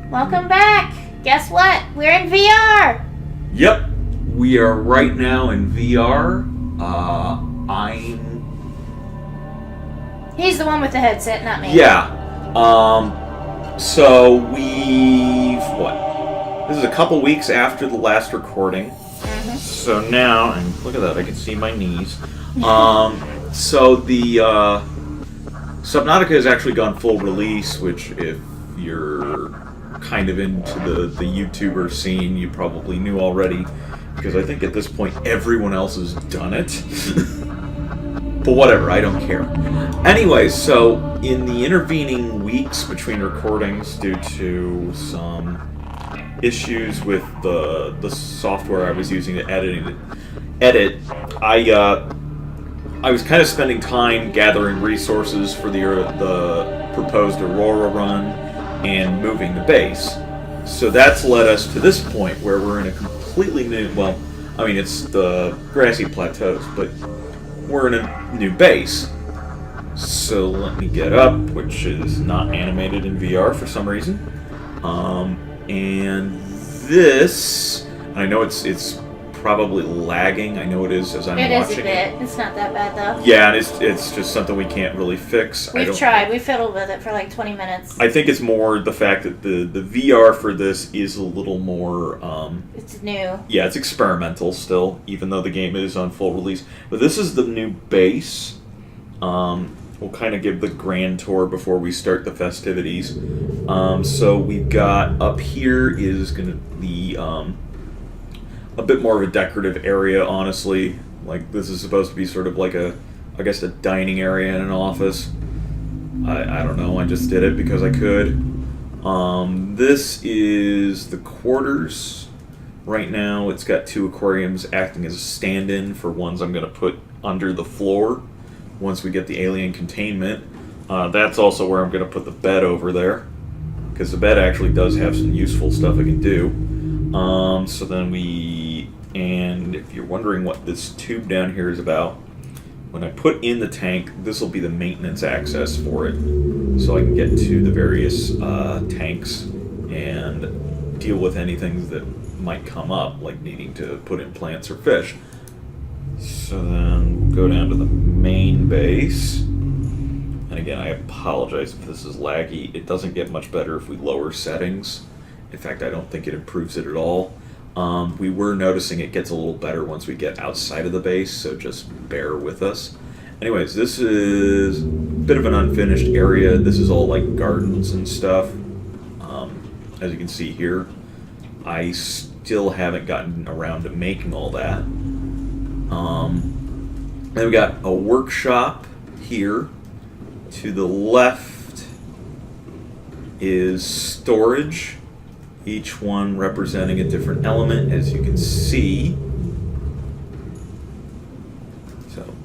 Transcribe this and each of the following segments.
Welcome back! Guess what? We're in VR! Yep, we are right now in VR. He's the one with the headset, not me. Yeah. So we've... What? This is a couple weeks after the last recording. Mm-hmm. So now... And look at that, I can see my knees. So the... Subnautica has actually gone full release, which if you're kind of into the YouTuber scene, you probably knew already, because I think at this point everyone else has done it. But whatever, I don't care. Anyways, so in the intervening weeks between recordings, due to some issues with the software I was using to edit, I was kind of spending time gathering resources for the proposed Aurora Run and moving the base. So that's led us to this point where we're in a completely new, well, I mean it's the grassy plateaus, but we're in a new base. So let me get up, which is not animated in VR for some reason. And this, I know it's probably lagging. I know it is as I'm watching it. It is a bit. It's not that bad though. Yeah, and it's just something we can't really fix. We've tried. We fiddled with it for like 20 minutes. I think it's more the fact that the VR for this is a little more... it's new. Yeah, it's experimental still, even though the game is on full release. But this is the new base. We'll kind of give the grand tour before we start the festivities. So we've got up here is going to be... a bit more of a decorative area, honestly. Like, this is supposed to be sort of like a dining area in an office. I don't know, I just did it because I could. This is the quarters. Right now, it's got two aquariums acting as a stand-in for ones I'm going to put under the floor once we get the alien containment. That's also where I'm going to put the bed over there, because the bed actually does have some useful stuff I can do. So then and if you're wondering what this tube down here is about, when I put in the tank, this will be the maintenance access for it. So I can get to the various tanks and deal with anything that might come up, like needing to put in plants or fish. So then go down to the main base. And again, I apologize if this is laggy. It doesn't get much better if we lower settings. In fact, I don't think it improves it at all. We were noticing it gets a little better once we get outside of the base, so just bear with us. Anyways, this is a bit of an unfinished area. This is all like gardens and stuff. As you can see here, I still haven't gotten around to making all that. Then we got a workshop here. To the left is storage. Each one representing a different element, as you can see.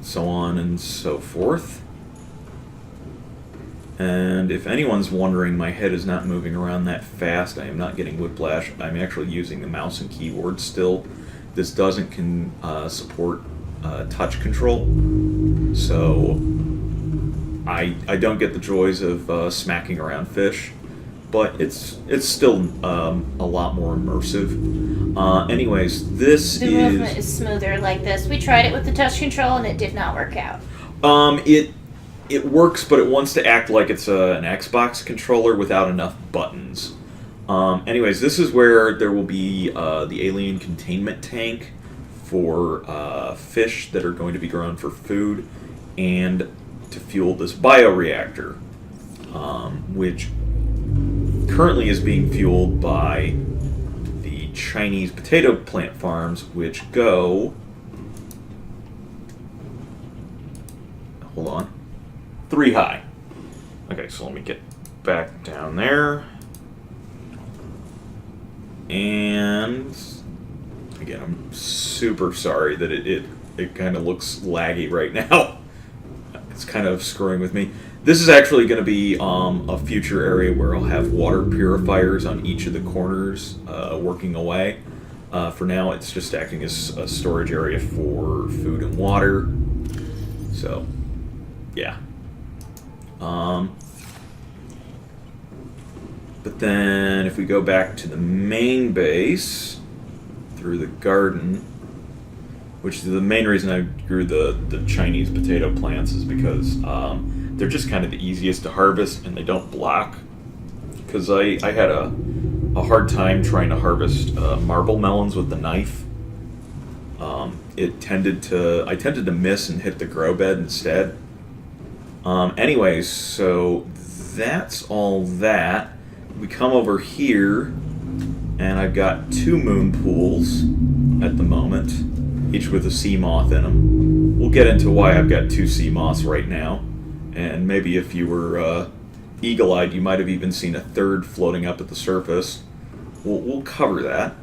So on and so forth. And if anyone's wondering, my head is not moving around that fast. I am not getting whiplash. I'm actually using the mouse and keyboard still. This doesn't support touch control. So I don't get the joys of smacking around fish. But it's still a lot more immersive. Anyways, this the movement is smoother like this. We tried it with the touch control and it did not work out. It works, but it wants to act like it's an Xbox controller without enough buttons. Anyways, this is where there will be the alien containment tank for fish that are going to be grown for food and to fuel this bioreactor, which currently is being fueled by the Chinese potato plant farms, which go... Hold on. 3 high. Okay, so let me get back down there. And again, I'm super sorry that it kind of looks laggy right now. It's kind of screwing with me. This is actually going to be a future area where I'll have water purifiers on each of the corners working away. For now, it's just acting as a storage area for food and water. So, yeah. But then if we go back to the main base through the garden, which is the main reason I grew the Chinese potato plants is because they're just kind of the easiest to harvest and they don't block. Because I had a hard time trying to harvest marble melons with the knife. I tended to miss and hit the grow bed instead. Anyways, so that's all that. We come over here, and I've got 2 moon pools at the moment, each with a sea moth in them. We'll get into why I've got 2 sea moths right now, and maybe if you were eagle-eyed, you might have even seen a 3rd floating up at the surface. We'll cover that.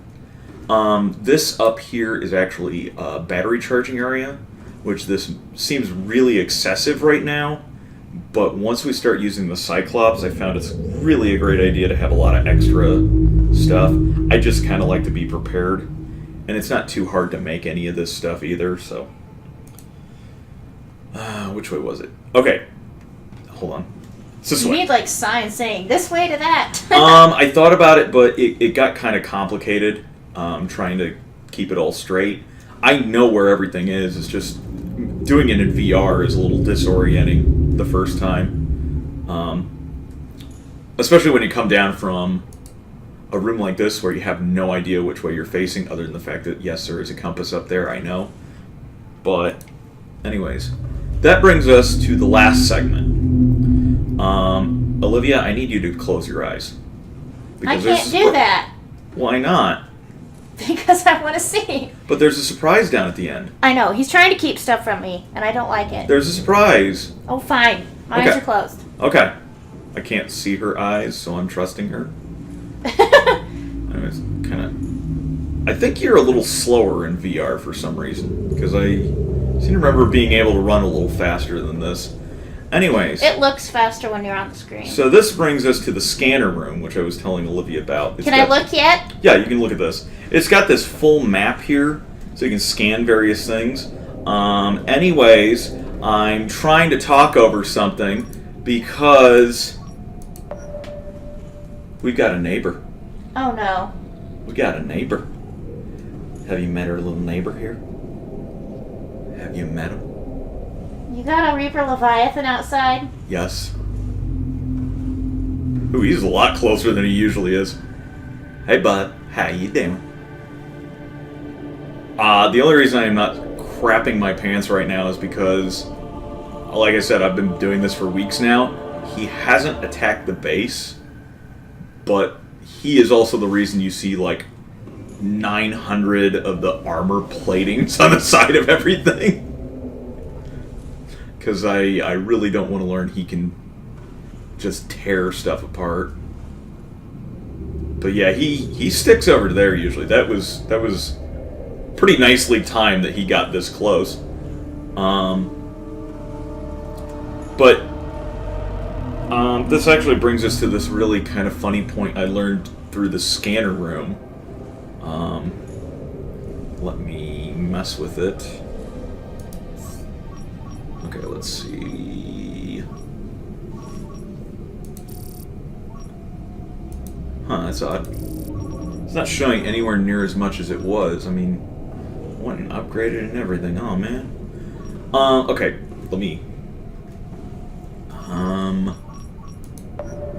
This up here is actually a battery charging area, which this seems really excessive right now. But once we start using the Cyclops, I found it's really a great idea to have a lot of extra stuff. I just kind of like to be prepared. And it's not too hard to make any of this stuff either, so... which way was it? Okay. Hold on. It's this way. You need, like, signs saying, this way to that. I thought about it, but it got kind of complicated, trying to keep it all straight. I know where everything is, it's just... doing it in VR is a little disorienting the first time. Especially when you come down from a room like this where you have no idea which way you're facing, other than the fact that, yes, there is a compass up there, I know. But, anyways, that brings us to the last segment. Olivia, I need you to close your eyes. I can't do that. Why not? Because I want to see. But there's a surprise down at the end. I know. He's trying to keep stuff from me, and I don't like it. There's a surprise. Oh, fine. My eyes are closed. Okay. I can't see her eyes, so I'm trusting her. Anyways, I think you're a little slower in VR for some reason, because I seem to remember being able to run a little faster than this. Anyways. It looks faster when you're on the screen. So this brings us to the scanner room, which I was telling Olivia about. Can I look yet? Yeah, you can look at this. It's got this full map here, so you can scan various things. Anyways, I'm trying to talk over something because we've got a neighbor. Oh, no. We got a neighbor. Have you met our little neighbor here? Have you met him? You got a Reaper Leviathan outside? Yes. Ooh, he's a lot closer than he usually is. Hey, bud. How you doing? The only reason I'm not crapping my pants right now is because, like I said, I've been doing this for weeks now. He hasn't attacked the base, but he is also the reason you see, like, 900 of the armor platings on the side of everything. Because I really don't want to learn he can just tear stuff apart. But yeah, he sticks over there usually. That was pretty nicely timed that he got this close. But this actually brings us to this really kind of funny point I learned through the scanner room. Let me mess with it. Okay, let's see. Huh, that's odd. It's not showing anywhere near as much as it was. I mean, I went and upgraded and everything. Oh, man. Okay, let me...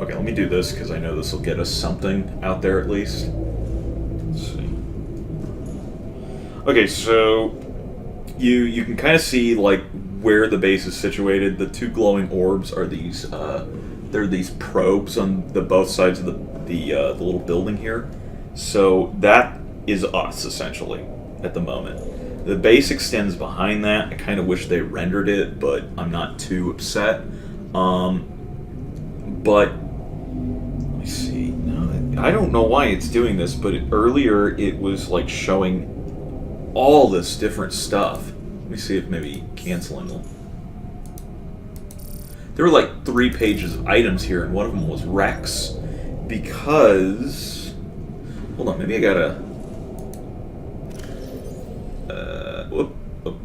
Okay, let me do this, because I know this will get us something out there at least. Let's see. Okay, so... You can kind of see, like, where the base is situated. The 2 glowing orbs are these, they're these probes on the both sides of the little building here. So that is us, essentially, at the moment. The base extends behind that. I kind of wish they rendered it, but I'm not too upset. But, let me see. No, I don't know why it's doing this, but earlier it was, like, showing all this different stuff. Let me see if maybe canceling them. There were like 3 pages of items here, and one of them was Rex. Because... Hold on, maybe I gotta... Whoop. Oh,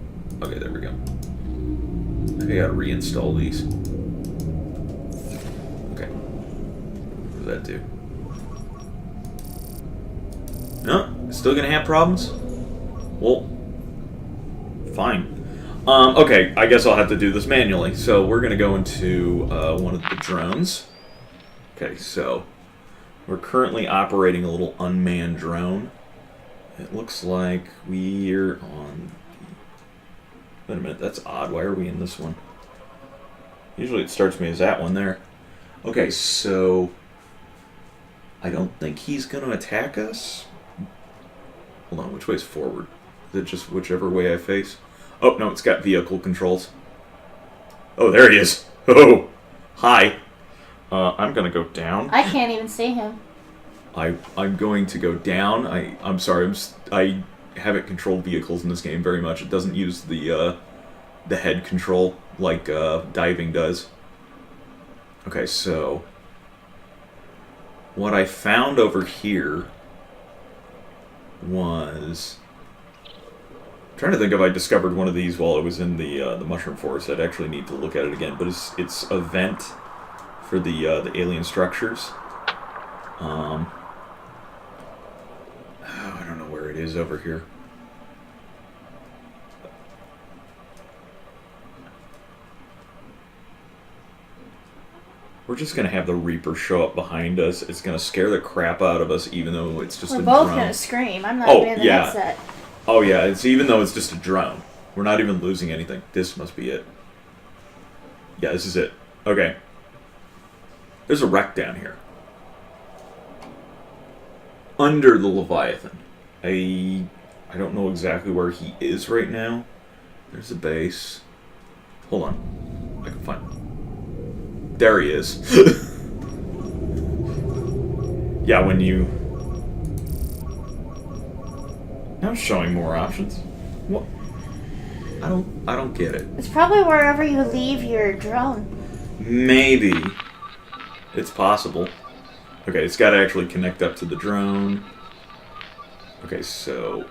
okay, there we go. Maybe I gotta reinstall these. Okay. What does that do? No? Still gonna have problems? Well, fine. Okay, I guess I'll have to do this manually. So we're gonna go into one of the drones. Okay, so we're currently operating a little unmanned drone. It looks like we're on... Wait a minute, that's odd. Why are we in this one? Usually it starts me as that one there. Okay, so... I don't think he's going to attack us. Hold on, which way's forward? Is it just whichever way I face? Oh, no, it's got vehicle controls. Oh, there he is. Oh, hi. I'm going to go down. I can't even see him. I'm going to go down. I'm sorry. I haven't controlled vehicles in this game very much. It doesn't use the head control like diving does. Okay, so what I found over here was... I'm trying to think if I discovered one of these while I was in the mushroom forest. I'd actually need to look at it again, but it's a vent for the alien structures. I don't know where it is over here. We're just gonna have the Reaper show up behind us. It's gonna scare the crap out of us, even though it's just We're a both drone. gonna scream. I'm not even in the headset. Oh yeah, it's even though it's just a drone. We're not even losing anything. This must be it. Yeah, this is it. Okay. There's a wreck down here. Under the Leviathan. I don't know exactly where he is right now. There's a base. Hold on. I can find... There he is. Yeah, when you... Now it's showing more options. What? I don't get it. It's probably wherever you leave your drone. Maybe. It's possible. Okay, it's got to actually connect up to the drone. Okay, so...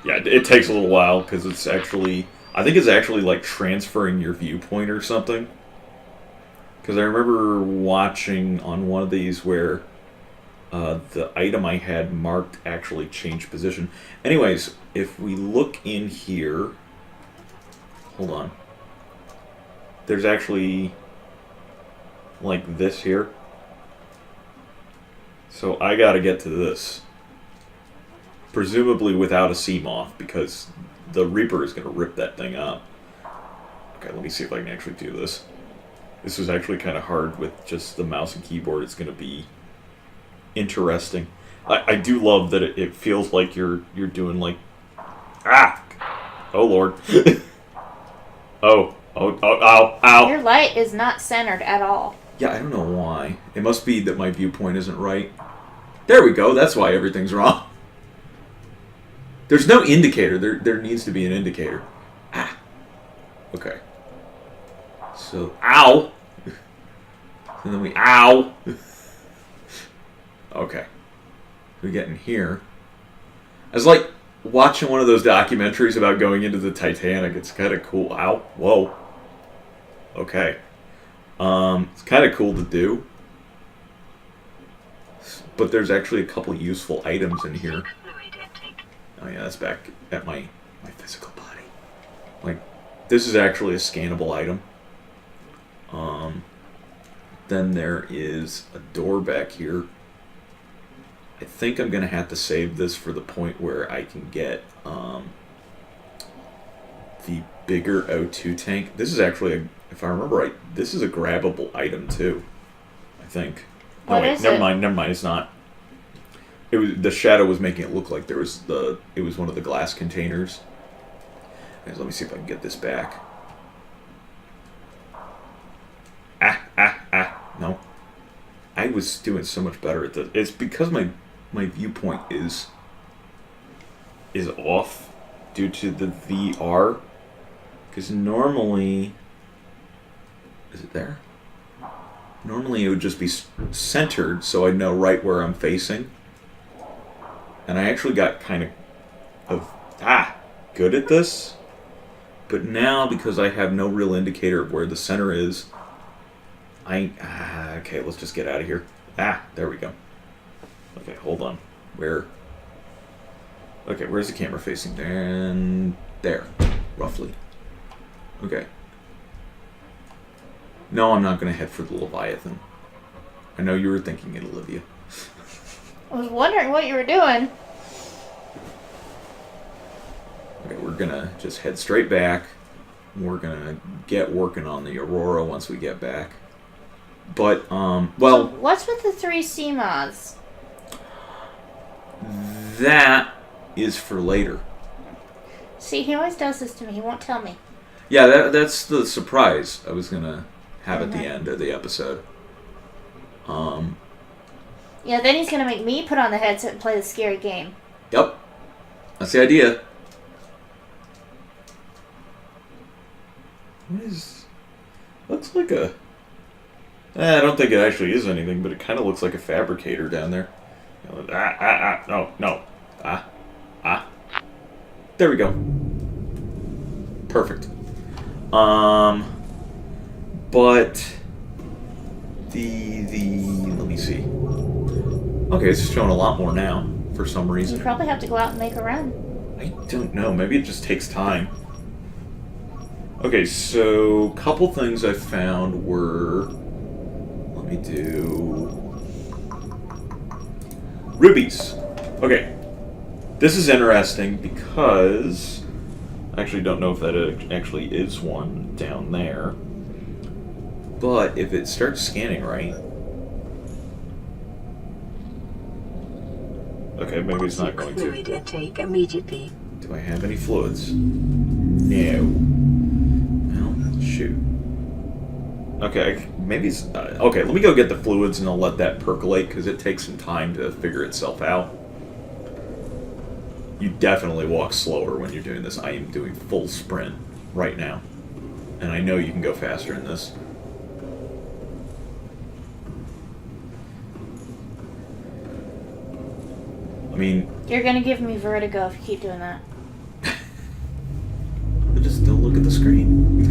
Yeah, it takes a little while, because it's actually... I think it's actually, like, transferring your viewpoint or something. Because I remember watching on one of these where the item I had marked actually changed position. Anyways, if we look in here... Hold on. There's actually... like this here. So I gotta get to this. Presumably without a Seamoth, because the Reaper is gonna rip that thing up. Okay, let me see if I can actually do this. This is actually kind of hard with just the mouse and keyboard. It's gonna be interesting. I do love that it feels like you're doing like... Ah! Oh, Lord. Oh, ow, ow. Your light is not centered at all. Yeah, I don't know why. It must be that my viewpoint isn't right. There we go. That's why everything's wrong. There's no indicator. There needs to be an indicator. Ah. Okay. So, ow. And then we, ow. Okay. We get in here. I was like watching one of those documentaries about going into the Titanic. It's kind of cool. Ow. Whoa. Okay. It's kind of cool to do. But there's actually a couple useful items in here. Oh yeah, that's back at my physical body. Like, this is actually a scannable item. Then there is a door back here. I think I'm going to have to save this for the point where I can get the bigger O2 tank. This is actually, if I remember right, this is a grabbable item too, I think. What is it? Never mind, it's not. It was, the shadow was making it look like it was one of the glass containers. Let me see if I can get this back. No. I was doing so much better at this. It's because my viewpoint is off due to the VR. Because normally... Is it there? Normally it would just be centered so I'd know right where I'm facing. And I actually got kind of good at this. But now, because I have no real indicator of where the center is, okay, let's just get out of here. Ah, there we go. Okay, hold on. Where? Okay, where's the camera facing? And there, roughly. Okay. No, I'm not going to head for the Leviathan. I know you were thinking it, Olivia. I was wondering what you were doing. Okay, we're going to just head straight back. We're going to get working on the Aurora once we get back. But, well... So what's with the 3 sea moths? That is for later. See, he always does this to me. He won't tell me. Yeah, that's the surprise I was going to have at the end of the episode. Yeah, then he's going to make me put on the headset and play the scary game. Yep. That's the idea. What is... Looks like a... I don't think it actually is anything, but it kind of looks like a fabricator down there. No. There we go. Perfect. But... Let me see. Okay, it's showing a lot more now, for some reason. You probably have to go out and make a run. I don't know. Maybe it just takes time. Okay, so a couple things I found were... Let me do... Rubies. Okay. This is interesting because... I actually don't know if that actually is one down there. But if it starts scanning right... Okay, maybe it's not going to. Fluid intake immediately. Do I have any fluids? No. Well, shoot. Okay, maybe it's... okay, let me go get the fluids and I'll let that percolate because it takes some time to figure itself out. You definitely walk slower when you're doing this. I am doing full sprint right now. And I know you can go faster in this. I mean... You're going to give me vertigo if you keep doing that. Just don't look at the screen.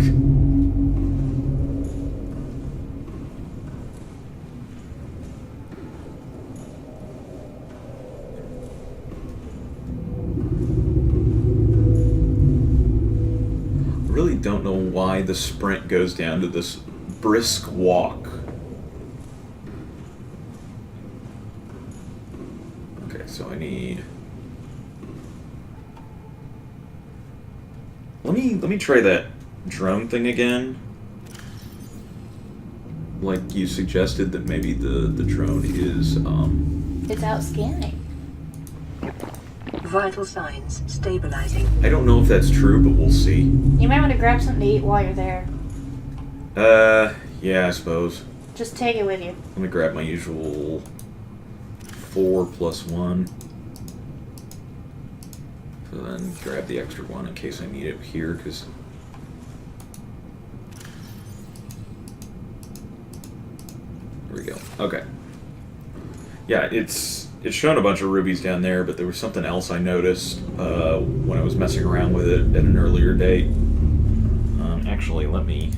I really don't know why the sprint goes down to this brisk walk. So I need... Let me try that drone thing again. Like you suggested that maybe the drone is It's out scanning. Vital signs stabilizing. I don't know if that's true, but we'll see. You might want to grab something to eat while you're there. Yeah, I suppose. Just take it with you. Let me grab my usual 4 plus 1. So then grab the extra one in case I need it here, because... There we go. Okay. Yeah, it's shown a bunch of rubies down there, but there was something else I noticed when I was messing around with it at an earlier date. Actually, let me...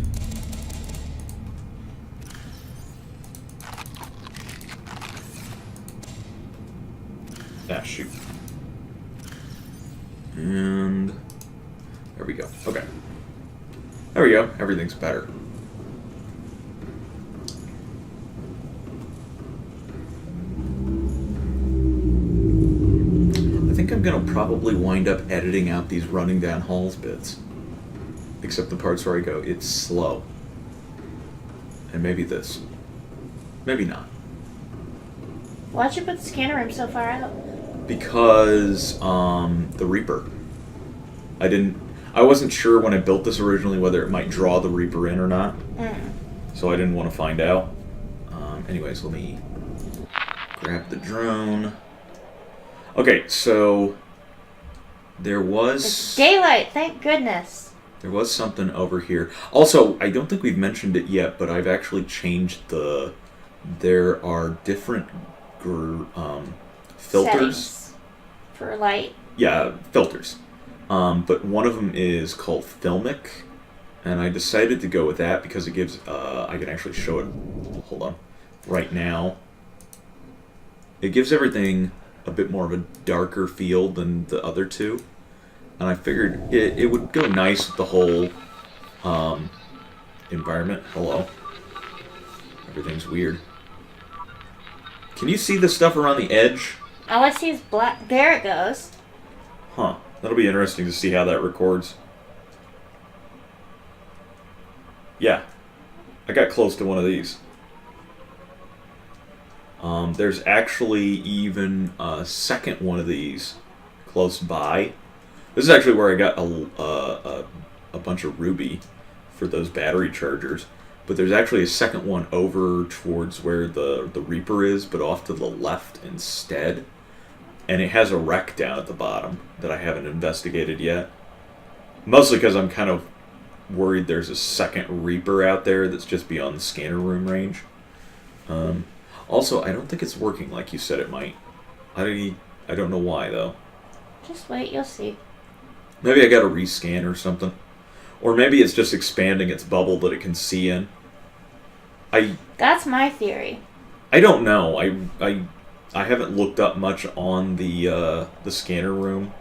Ah, shoot. And there we go. Okay. There we go. Everything's better. I think I'm going to probably wind up editing out these running down halls bits. Except the parts where I go, it's slow. And maybe this. Maybe not. Why'd you put the scanner room so far out? Because the Reaper. I wasn't sure when I built this originally whether it might draw the Reaper in or not. So I didn't want to find out. Anyways, let me grab the drone. Okay, so there was... It's daylight, thank goodness. There was something over here. Also, I don't think we've mentioned it yet, but I've actually changed the... There are different filters. Settings for light. Yeah, filters. But one of them is called Filmic, and I decided to go with that because it gives... I can actually show it... Hold on. Right now. It gives everything a bit more of a darker feel than the other two. And I figured it would go nice with the whole environment. Hello. Everything's weird. Can you see the stuff around the edge? All I see is black. There it goes. Huh. That'll be interesting to see how that records. Yeah. I got close to one of these. There's actually even a second one of these close by. This is actually where I got a bunch of ruby for those battery chargers. But there's actually a second one over towards where the Reaper is, but off to the left instead. And it has a wreck down at the bottom that I haven't investigated yet. Mostly because I'm kind of worried there's a second Reaper out there that's just beyond the scanner room range. Also, I don't think it's working like you said it might. I don't know why, though. Just wait, you'll see. Maybe I got to rescan or something. Or maybe it's just expanding its bubble that it can see in. That's my theory. I don't know. I haven't looked up much on the scanner room.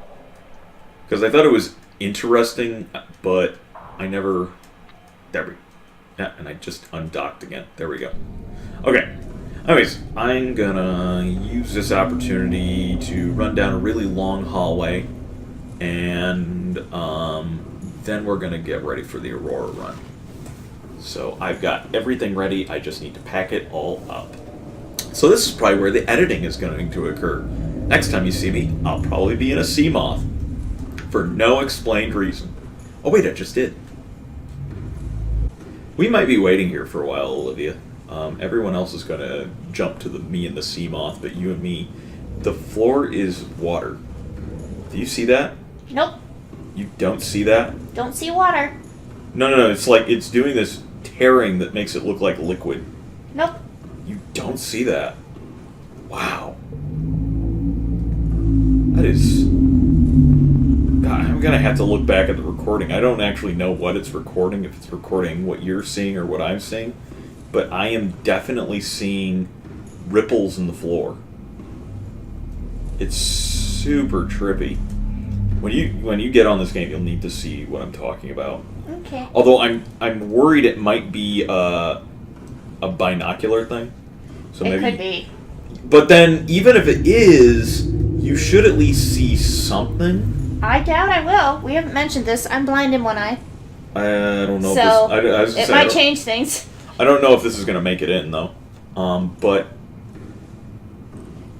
Because I thought it was interesting, but I never... Yeah, and I just undocked again. There we go. Okay. Anyways, I'm gonna use this opportunity to run down a really long hallway, and then we're gonna get ready for the Aurora Run. So I've got everything ready, I just need to pack it all up. So this is probably where the editing is going to occur. Next time you see me, I'll probably be in a sea moth. For no explained reason. Oh wait, I just did. We might be waiting here for a while, Olivia. Everyone else is going to jump to me and the sea moth, but you and me. The floor is water. Do you see that? Nope. You don't see that? Don't see water. No. It's like it's doing this tearing that makes it look like liquid. Nope. You don't see that. Wow. That is... God, I'm going to have to look back at the recording. I don't actually know what it's recording, if it's recording what you're seeing or what I'm seeing. But I am definitely seeing ripples in the floor. It's super trippy. When you get on this game, you'll need to see what I'm talking about. Okay. Although I'm worried it might be a binocular thing. So it maybe, could be. But then, even if it is, you should at least see something. I doubt I will. We haven't mentioned this. I'm blind in one eye. I don't know. So if this, it might change things. I don't know if this is going to make it in though. But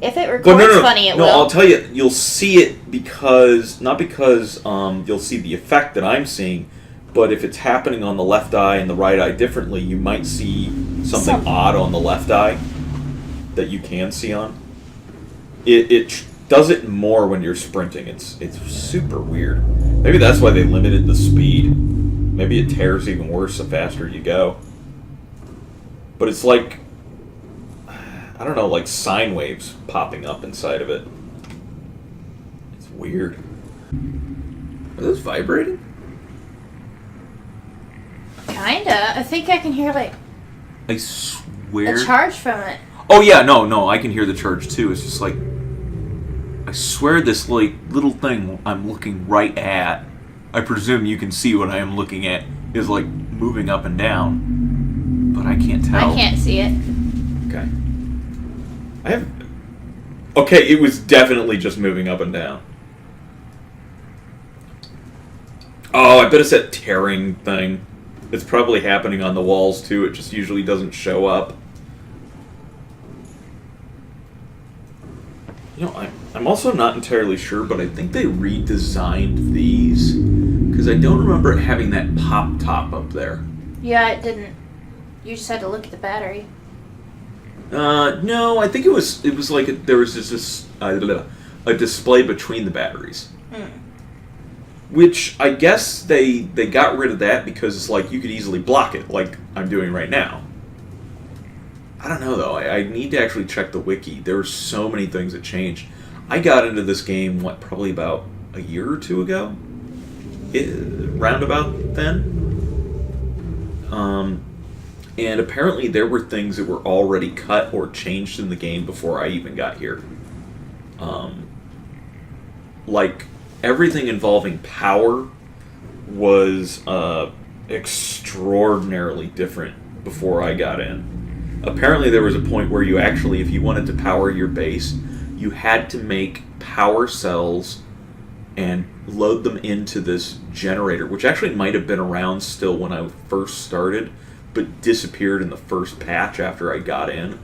if it records funny, it will. No, I'll tell you. You'll see it because not because you'll see the effect that I'm seeing. But if it's happening on the left eye and the right eye differently, you might see something odd on the left eye that you can see on. It does it more when you're sprinting. It's super weird. Maybe that's why they limited the speed. Maybe it tears even worse the faster you go. But it's like, I don't know, like sine waves popping up inside of it. It's weird. Are those vibrating? Kinda. I think I can hear I swear. a charge from it. Oh yeah, no, I can hear the charge too. It's just like, I swear this like little thing I'm looking right at, I presume you can see what I am looking at, is like moving up and down, but I can't tell. I can't see it. Okay. Okay, it was definitely just moving up and down. Oh, I bet it's that tearing thing. It's probably happening on the walls too, it just usually doesn't show up. You know, I'm also not entirely sure, but I think they redesigned these, because I don't remember it having that pop top up there. Yeah, it didn't. You just had to look at the battery. No, I think it was like there was this a display between the batteries. Which I guess they got rid of that because it's like you could easily block it, like I'm doing right now. I don't know though. I need to actually check the wiki. There were so many things that changed. I got into this game probably about a year or two ago, roundabout then. And apparently there were things that were already cut or changed in the game before I even got here. Like, everything involving power was extraordinarily different before I got in. Apparently there was a point where you actually, if you wanted to power your base, you had to make power cells and load them into this generator, which actually might have been around still when I first started, but disappeared in the first patch after I got in.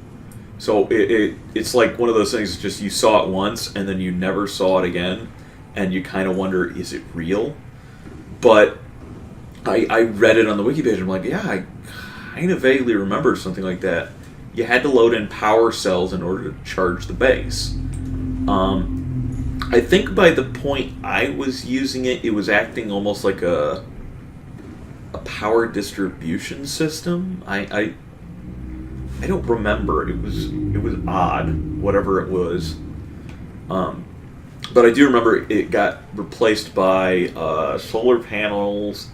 So it's like one of those things, just you saw it once and then you never saw it again, and you kind of wonder, is it real? But I read it on the wiki page, and I'm like, yeah, I kind of vaguely remember something like that. You had to load in power cells in order to charge the base. I think by the point I was using it, it was acting almost like a power distribution system. I don't remember. It was odd, whatever it was. But I do remember it got replaced by solar panels,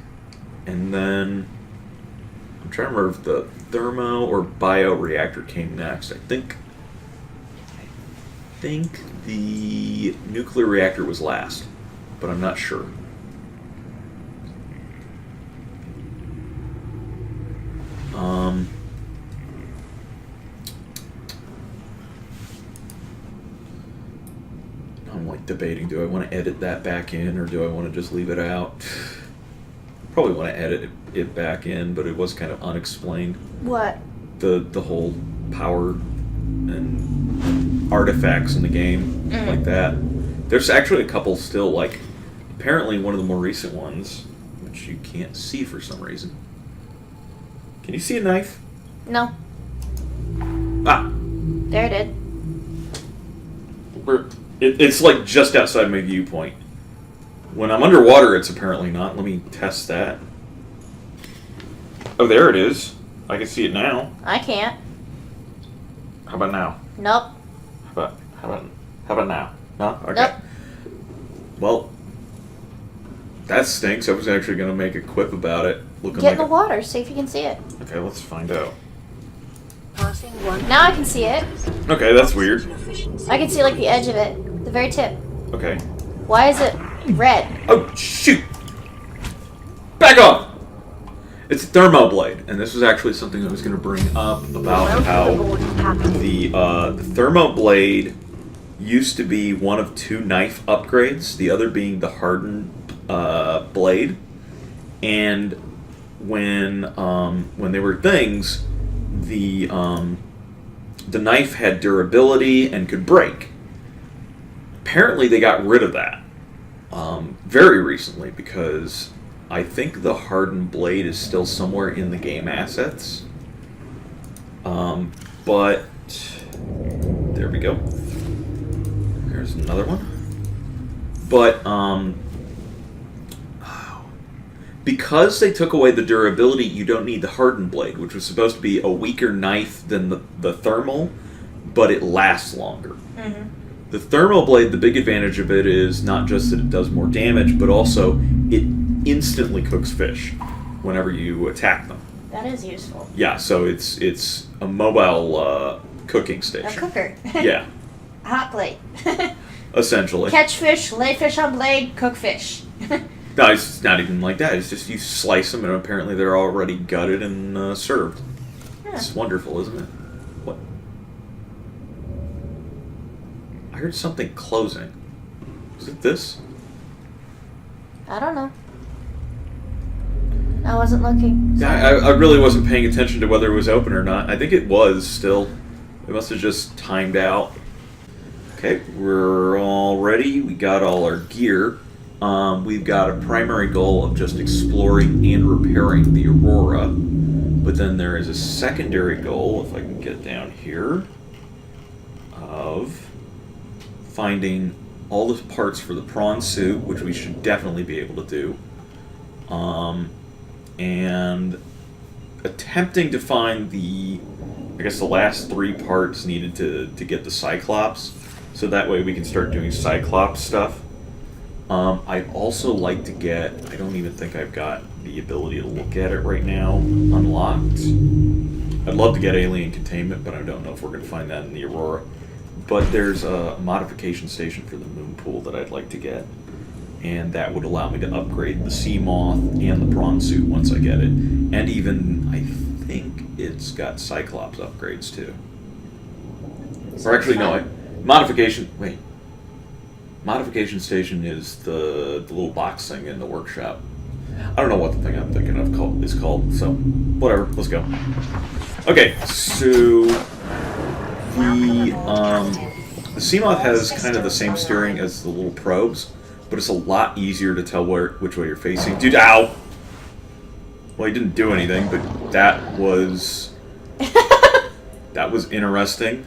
and then I'm trying to remember if the thermo or bioreactor came next. I think the nuclear reactor was last, but I'm not sure. I'm like debating, do I want to edit that back in or do I want to just leave it out? Probably want to edit it back in, but it was kind of unexplained. What? The whole power and artifacts in the game, like that. There's actually a couple still, like, apparently one of the more recent ones, which you can't see for some reason. Can you see a knife? No. Ah! There it is. It's like just outside my viewpoint. When I'm underwater, it's apparently not. Let me test that. Oh, there it is. I can see it now. I can't. How about now? Nope. How about now? No? Okay. Nope. Well, that stinks. I was actually going to make a quip about it. Looking Get in like the water. See if you can see it. Okay, let's find out. Passing one. Now I can see it. Okay, that's weird. I can see like the edge of it, the very tip. Okay. Why is it red? Oh, shoot! Back off! It's a thermo blade, and this was actually something I was going to bring up about how the thermo blade used to be one of two knife upgrades, the other being the hardened blade. And when they were things, the knife had durability and could break. Apparently, they got rid of that very recently because I think the hardened blade is still somewhere in the game assets. But there we go. There's another one. But because they took away the durability, you don't need the hardened blade, which was supposed to be a weaker knife than the thermal, but it lasts longer. Mm-hmm. The thermal blade, the big advantage of it is not just that it does more damage, but also it instantly cooks fish whenever you attack them. That is useful. Yeah, so it's a mobile cooking station. A cooker. Yeah, Hot plate. essentially. Catch fish, lay fish on blade, cook fish. No, it's not even like that. It's just you slice them, and apparently they're already gutted and served. Yeah. It's wonderful, isn't it? What? I heard something closing. Is it this? I don't know. I wasn't looking. Yeah, I really wasn't paying attention to whether it was open or not. I think it was still. It must have just timed out. Okay, we're all ready. We got all our gear. We've got a primary goal of just exploring and repairing the Aurora. But then there is a secondary goal, if I can get down here, of finding all the parts for the prawn suit, which we should definitely be able to do. And attempting to find the last 3 parts needed to get the Cyclops, so that way we can start doing Cyclops stuff. I'd also like to get, I don't even think I've got the ability to look at it right now, unlocked. I'd love to get alien containment, but I don't know if we're going to find that in the Aurora. But there's a modification station for the moon pool that I'd like to get. And that would allow me to upgrade the sea moth and the prawn suit once I get it. And even, I think it's got Cyclops upgrades too. Or actually, no, modification station is the little box thing in the workshop. I don't know what the thing I'm thinking of is called, so whatever, let's go. Okay, so the Seamoth has kind of the same steering as the little probes, but it's a lot easier to tell which way you're facing. Dude, ow! Well, he didn't do anything, but that was interesting,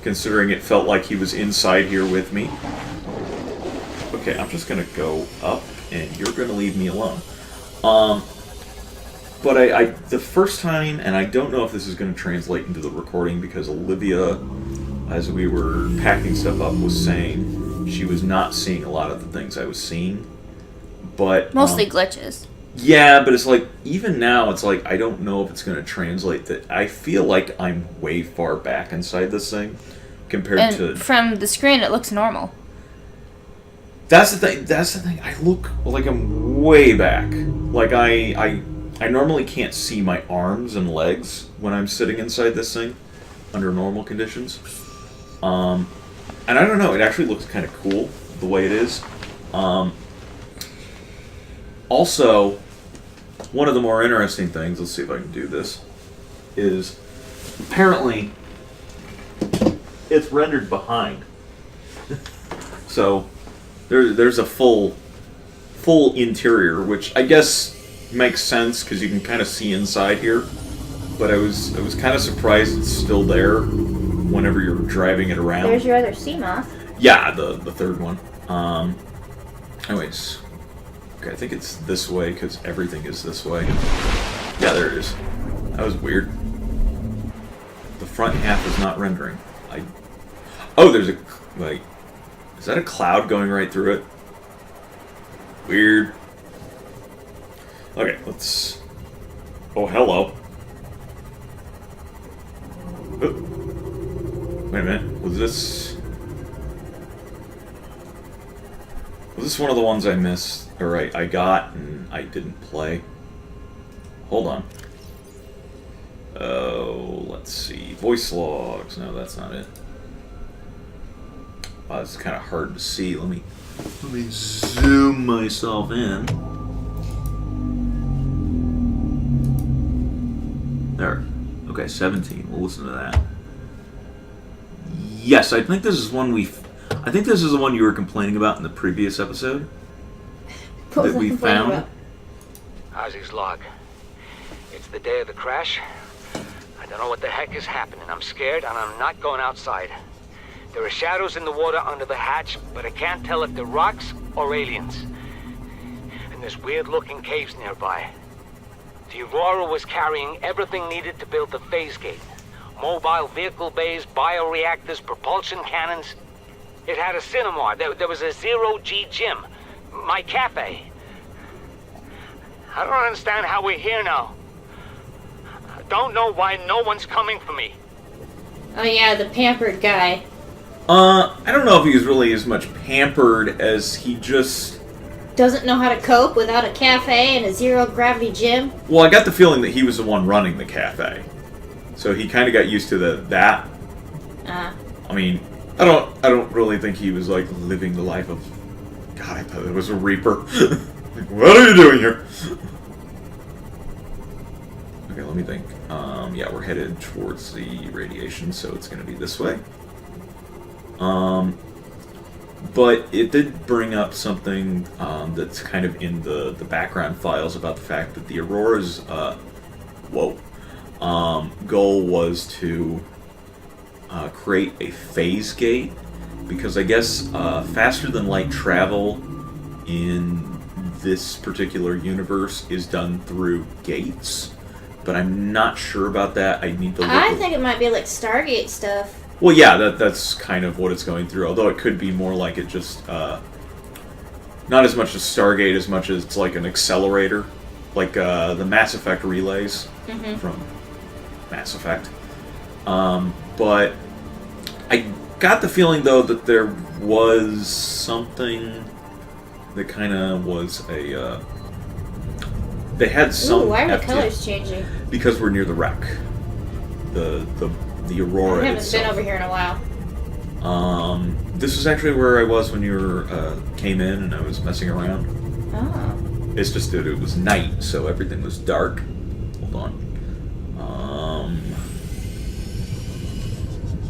considering it felt like he was inside here with me. Okay, I'm just gonna go up, and you're gonna leave me alone. But I the first time, and I don't know if this is going to translate into the recording, because Olivia, as we were packing stuff up, was saying she was not seeing a lot of the things I was seeing. But Mostly glitches. Yeah, but it's like, even now, it's like, I don't know if it's going to translate. That I feel like I'm way far back inside this thing, compared to... From the screen, it looks normal. That's the thing. I look like I'm way back. Like, I normally can't see my arms and legs when I'm sitting inside this thing under normal conditions. And I don't know, it actually looks kind of cool the way it is. Also, one of the more interesting things, let's see if I can do this, is apparently it's rendered behind. So there's a full interior, which I guess makes sense because you can kind of see inside here. But I was kind of surprised it's still there whenever you're driving it around. There's your other Seamoth. Yeah, the third one. Anyways, okay, I think it's this way because everything is this way. Yeah, there it is. That was weird. The front half is not rendering. Oh, there's a... Wait. Is that a cloud going right through it? Weird. Okay, let's... Oh, hello. Oh. Wait a minute. Was this one of the ones I missed? Or I got and I didn't play? Hold on. Oh, let's see. Voice logs. No, that's not it. Wow, it's kind of hard to see. Let me zoom myself in. There. Okay, 17. We'll listen to that. Yes, I think this is one I think this is the one you were complaining about in the previous episode. What that we found. about? Ozzy's log. It's the day of the crash. I don't know what the heck is happening. I'm scared and I'm not going outside. There are shadows in the water under the hatch, but I can't tell if they're rocks or aliens. And there's weird-looking caves nearby. The Aurora was carrying everything needed to build the phase gate. Mobile vehicle bays, bioreactors, propulsion cannons. It had a cinema. There was a zero-G gym. My cafe. I don't understand how we're here now. I don't know why no one's coming for me. Oh yeah, the pampered guy. I don't know if he was really as much pampered as he just... Doesn't know how to cope without a cafe and a zero-gravity gym. Well, I got the feeling that he was the one running the cafe. So he kind of got used to that. I mean, I don't really think he was, like, living the life of... God, I thought it was a Reaper. Like, what are you doing here? Okay, let me think. Yeah, we're headed towards the radiation, so it's going to be this way. But it did bring up something that's kind of in the background files about the fact that the Aurora's goal was to create a phase gate, because I guess faster than light travel in this particular universe is done through gates, but I'm not sure about that. I need to look. I think it might be like Stargate stuff. Well, yeah, that's kind of what it's going through, although it could be more like it just, not as much as Stargate as much as it's like an accelerator, like the Mass Effect relays from... Mass Effect. But I got the feeling, though, that there was something that kind of was a... they had some... Ooh, why are the FT colors changing? because we're near the wreck. The Aurora I haven't itself. been over here in a while. This is actually where I was when you came in and I was messing around. Oh. It's just that it was night, so everything was dark. Hold on.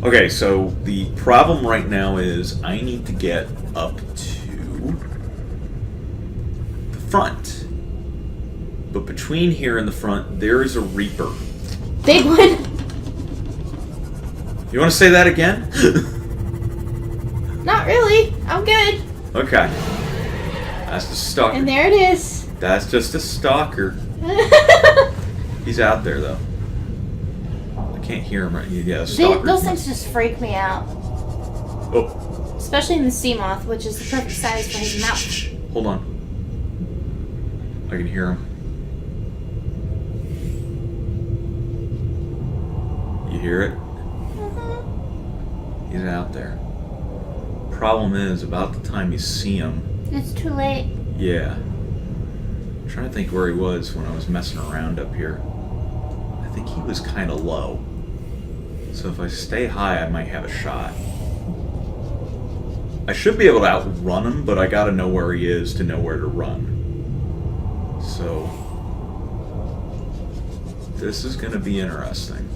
Okay, so the problem right now is I need to get up to the front. But between here and the front, there is a Reaper. Big one. You want to say that again? Not really. I'm good. Okay. That's the stalker. And there it is. That's just a stalker. He's out there, though. I can't hear him right. Yeah, stalker. Those things just freak me out. Oh. Especially in the sea moth, which is the perfect size for his mouth. Hold on. I can hear him. You hear it? He's out there. Problem is, about the time you see him... It's too late. Yeah. I'm trying to think where he was when I was messing around up here. I think he was kind of low. So if I stay high, I might have a shot. I should be able to outrun him, but I gotta know where he is to know where to run. So... this is gonna be interesting.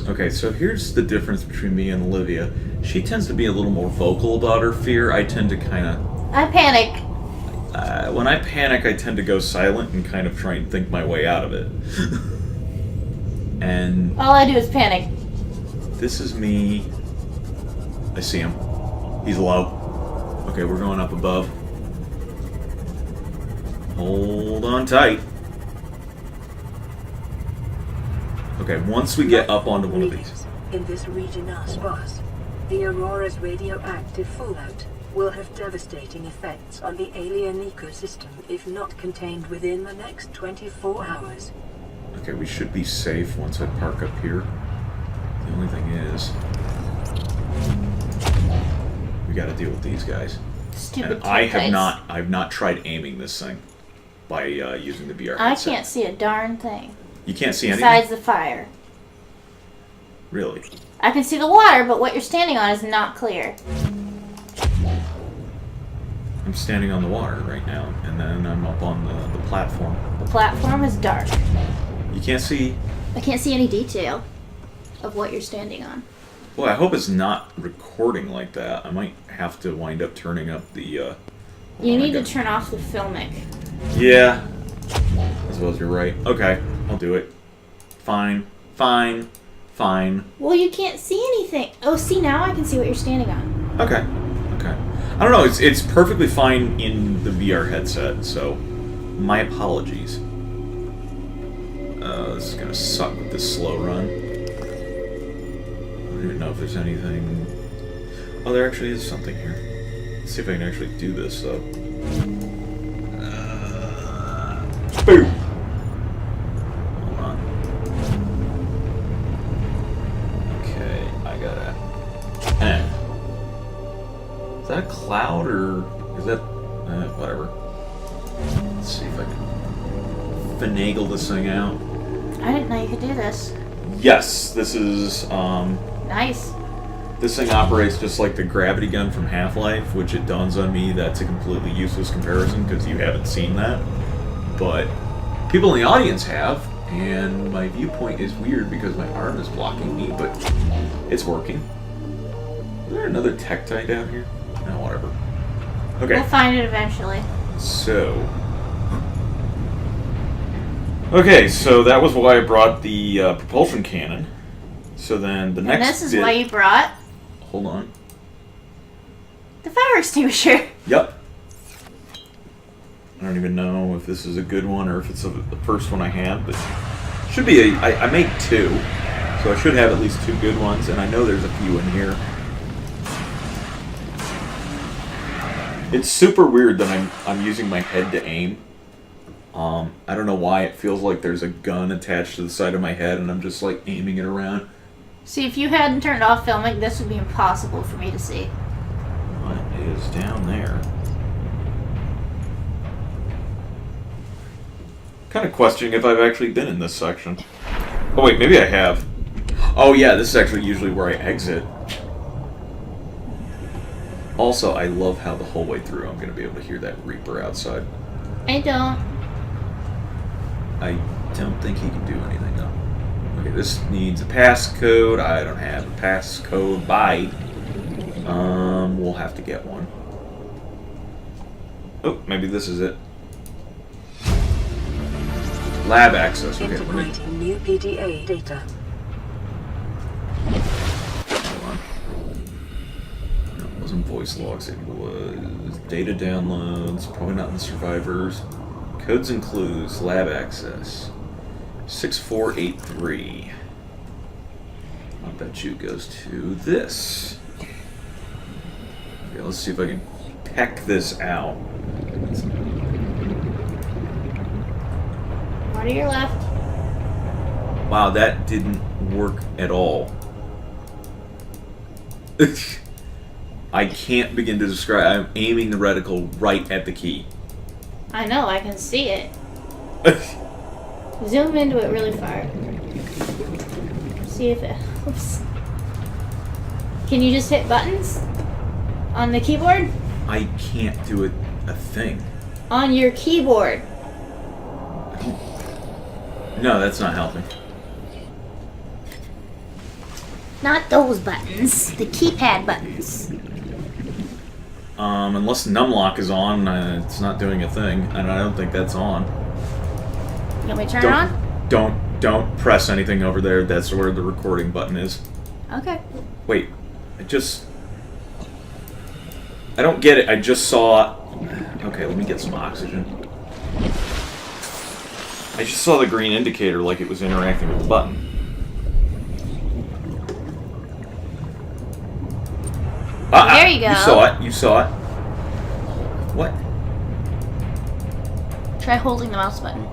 Okay, so here's the difference between me and Olivia. She tends to be a little more vocal about her fear. I tend to kind of... I panic. when I panic, I tend to go silent and kind of try and think my way out of it. And... all I do is panic. this is me. I see him. He's low. Okay, we're going up above. Hold on tight. Okay, once we get up onto one of these. In this region are sparse. The Aurora's radioactive fallout will have devastating effects on the alien ecosystem if not contained within the next 24 hours. Okay, we should be safe once I park up here. The only thing is... we gotta deal with these guys. Stupid And I have tic-tacs. I've not tried aiming this thing by using the VR I headset. can't see a darn thing. You can't see anything? Besides the fire. Really? I can see the water, but what you're standing on is not clear. I'm standing on the water right now, and then I'm up on the platform. The platform is dark. You can't see... I can't see any detail of what you're standing on. Well, I hope it's not recording like that. I might have to wind up turning up the... You hold on, need I to got- turn off the filmic. Yeah. I suppose you're right. Okay, I'll do it. Fine. Fine. Fine. Well, you can't see anything. Oh, see, now I can see what you're standing on. Okay. Okay. I don't know, it's perfectly fine in the VR headset, so my apologies. This is gonna suck with this slow run. I don't even know if there's anything... oh, there actually is something here. Let's see if I can actually do this, though. Boom! Hold on. Okay, I gotta... Is that a cloud, or is that... whatever. Let's see if I can finagle this thing out. I didn't know you could do this. Yes, this is, Nice. this thing operates just like the gravity gun from Half-Life, which it dawns on me that's a completely useless comparison because you haven't seen that. But people in the audience have, and my viewpoint is weird because my arm is blocking me, but it's working. Is there another Tektite down here? No, whatever. Okay. We'll find it eventually. So... okay, so that was why I brought the propulsion cannon. So then the And next this is bit... why you brought hold on. the fire extinguisher. Yep. I don't even know if this is a good one or if it's the first one I had, but should be I made two. So I should have at least 2 good ones, and I know there's a few in here. It's super weird that I'm using my head to aim. I don't know why it feels like there's a gun attached to the side of my head, and I'm just like aiming it around. See, if you hadn't turned off filming, this would be impossible for me to see. What is down there? Kind of questioning if I've actually been in this section. Oh wait, maybe I have. Oh yeah, this is actually usually where I exit. Also, I love how the whole way through I'm going to be able to hear that Reaper outside. I don't. I don't think he can do anything though. Okay, this needs a passcode. I don't have a passcode. Bye. We'll have to get one. Oh, maybe this is it. Lab access. Okay, Integrating new PDA data. hold on. No, it wasn't voice logs. It was data downloads. Probably not in the survivors. Codes and clues. Lab access. 6483. I bet you it goes to this. Okay, let's see if I can peck this out. One to your left. Wow, that didn't work at all. I can't begin to describe. I'm aiming the reticle right at the key. I know, I can see it. Zoom into it really far. See if it helps. Can you just hit buttons? On the keyboard? I can't do a thing. On your keyboard. No, that's not helping. Not those buttons. The keypad buttons. Unless numlock is on, it's not doing a thing, and I don't think that's on. You want me to turn it on? Don't press anything over there. That's where the recording button is. Okay. Wait, I don't get it. I just saw... Okay, let me get some oxygen. I just saw the green indicator like it was interacting with the button. There you go. You saw it. You saw it. What? Try holding the mouse button.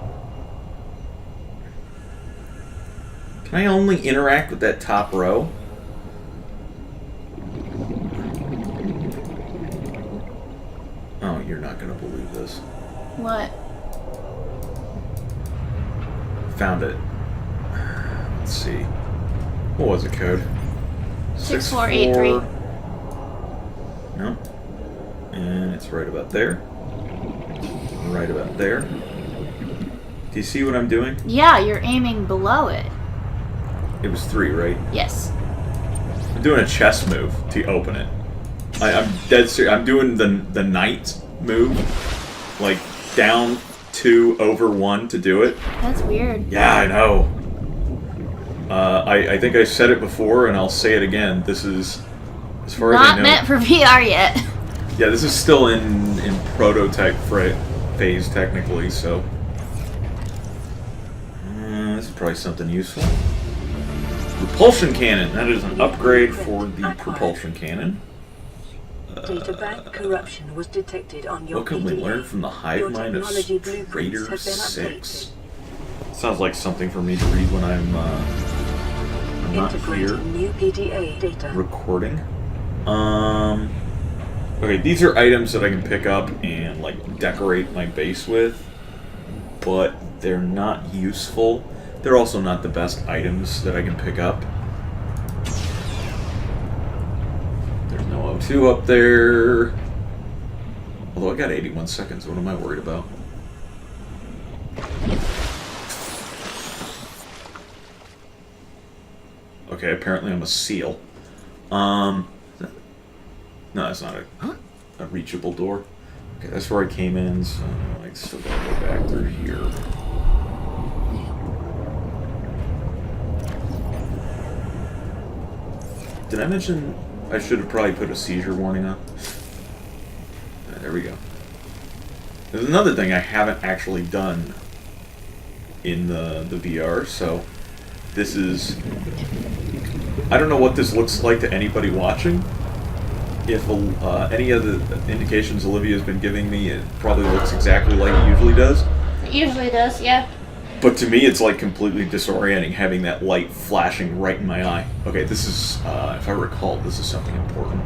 Can I only interact with that top row? Oh, you're not going to believe this. What? Found it. Let's see. What was the code? 6483. No. And it's right about there. Right about there. Do you see what I'm doing? Yeah, you're aiming below it. It was 3, right? Yes. I'm doing a chess move to open it. I'm dead serious. I'm doing the knight move. Like, down 2 over 1 to do it. That's weird. Yeah, I know. I think I said it before, and I'll say it again. This is, as far as I Not know... meant for VR yet. Yeah, this is still in prototype phase, technically, so... this is probably something useful. Propulsion cannon. That is an upgrade for the propulsion cannon. Databank corruption was detected on your What can we PDA. learn from the hive Your mind of technology blueprints Raider have been 6? updated. Sounds like something for me to read when I'm not here. Integrating new PDA data. Recording. Okay, these are items that I can pick up and like decorate my base with, but they're not useful. They're also not the best items that I can pick up. There's no O2 up there. Although I got 81 seconds, what am I worried about? Okay, apparently I'm a seal. No, that's not a reachable door. Okay, that's where I came in, so I still gotta go back through here. Did I mention I should have probably put a seizure warning on? There we go. There's another thing I haven't actually done in the VR, so this is... I don't know what this looks like to anybody watching. If any of the indications Olivia's been giving me, it probably looks exactly like it usually does. It usually does, yeah. But to me, it's like completely disorienting having that light flashing right in my eye. Okay, this is, if I recall, this is something important.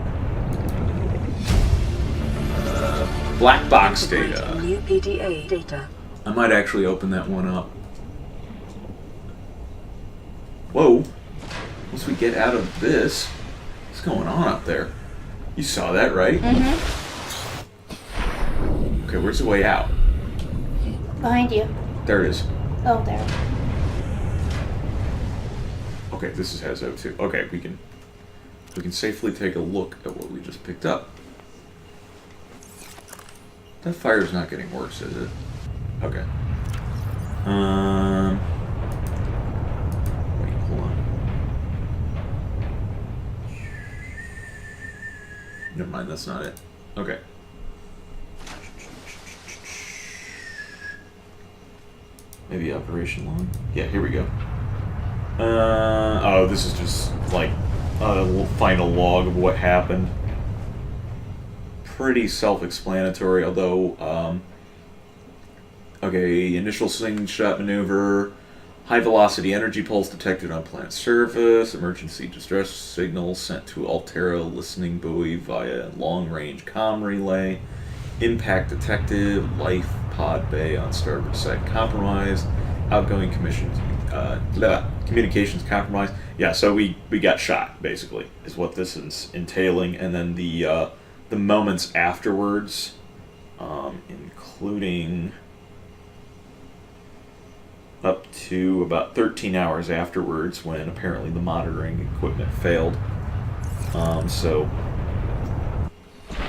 Black box data. New PDA data. I might actually open that one up. Whoa. Once we get out of this, what's going on up there? You saw that, right? Mm-hmm. Okay, where's the way out? Behind you. There it is. Oh, there. Okay, this has O2. Okay, we can safely take a look at what we just picked up. That fire's not getting worse, is it? Okay. Wait, hold on. Never mind, that's not it. Okay. Maybe operation log? Yeah, here we go. Oh, this is just like a little final log of what happened. Pretty self-explanatory, although, okay, initial slingshot maneuver, high-velocity energy pulse detected on planet surface, emergency distress signal sent to Altera listening buoy via long-range comm relay, impact detected, life pod bay on starboard side compromised, outgoing communications compromised. Yeah, so we got shot, basically, is what this is entailing, and then the moments afterwards, including up to about 13 hours afterwards when apparently the monitoring equipment failed. So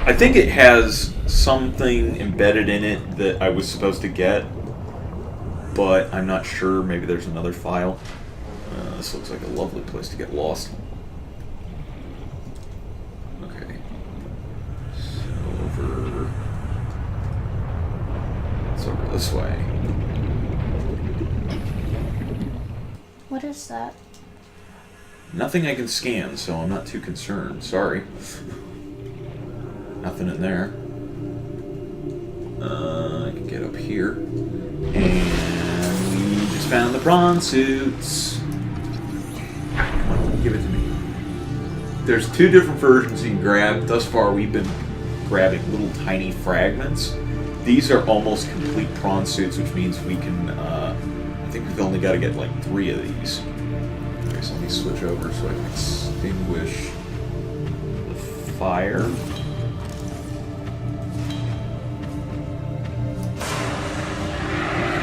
I think it has something embedded in it that I was supposed to get, but I'm not sure. Maybe there's another file. This looks like a lovely place to get lost. Okay. So it's over this way. What is that? Nothing I can scan, so I'm not too concerned. Sorry. Nothing in there. I can get up here. And we just found the prawn suits. Come on, give it to me. There's two different versions you can grab. Thus far, we've been grabbing little tiny fragments. These are almost complete prawn suits, which means we can, I think we've only got to get like 3 of these. Okay, so let me switch over so I can extinguish the fire.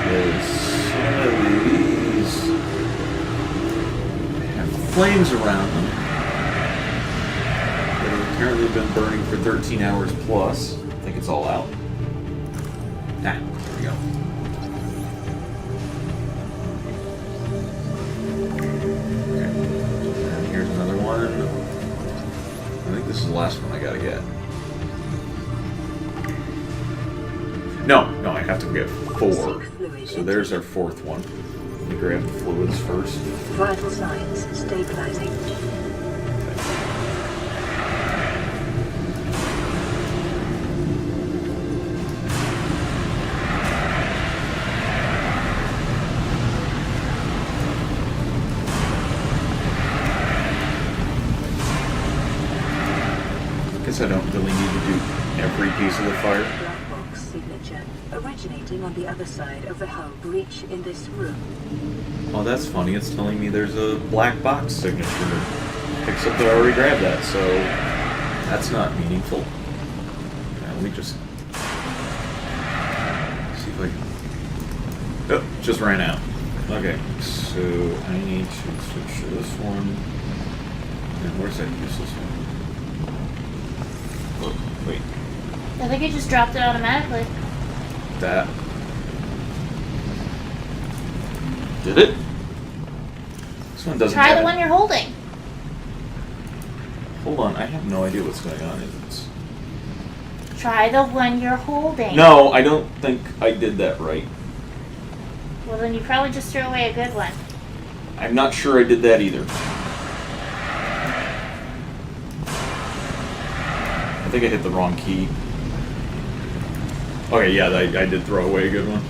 Because some of these have flames around them that have apparently been burning for 13 hours plus. I think it's all out. Ah, there we go. Okay. And here's another one. I think this is the last one I gotta get. No, I have to get 4. So there's our 4th one. Let me grab the fluids first. Vital signs stabilizing. Guess I don't really need to do every piece of the fire. Black box signature originating on the other side of the hull breach in this room. Oh, that's funny. It's telling me there's a black box signature. Except that I already grabbed that, so that's not meaningful. Yeah, let me just see if I can... Oh, just ran out. Okay, so I need to switch to this one. And where's that useless one? Oh, wait. I think it just dropped it automatically. That. Did it? This one doesn't Try have the it. one you're holding. Hold on, I have no idea what's going on in this. Try the one you're holding. No, I don't think I did that right. Well, then you probably just threw away a good one. I'm not sure I did that either. I think I hit the wrong key. Okay, yeah, I did throw away a good one.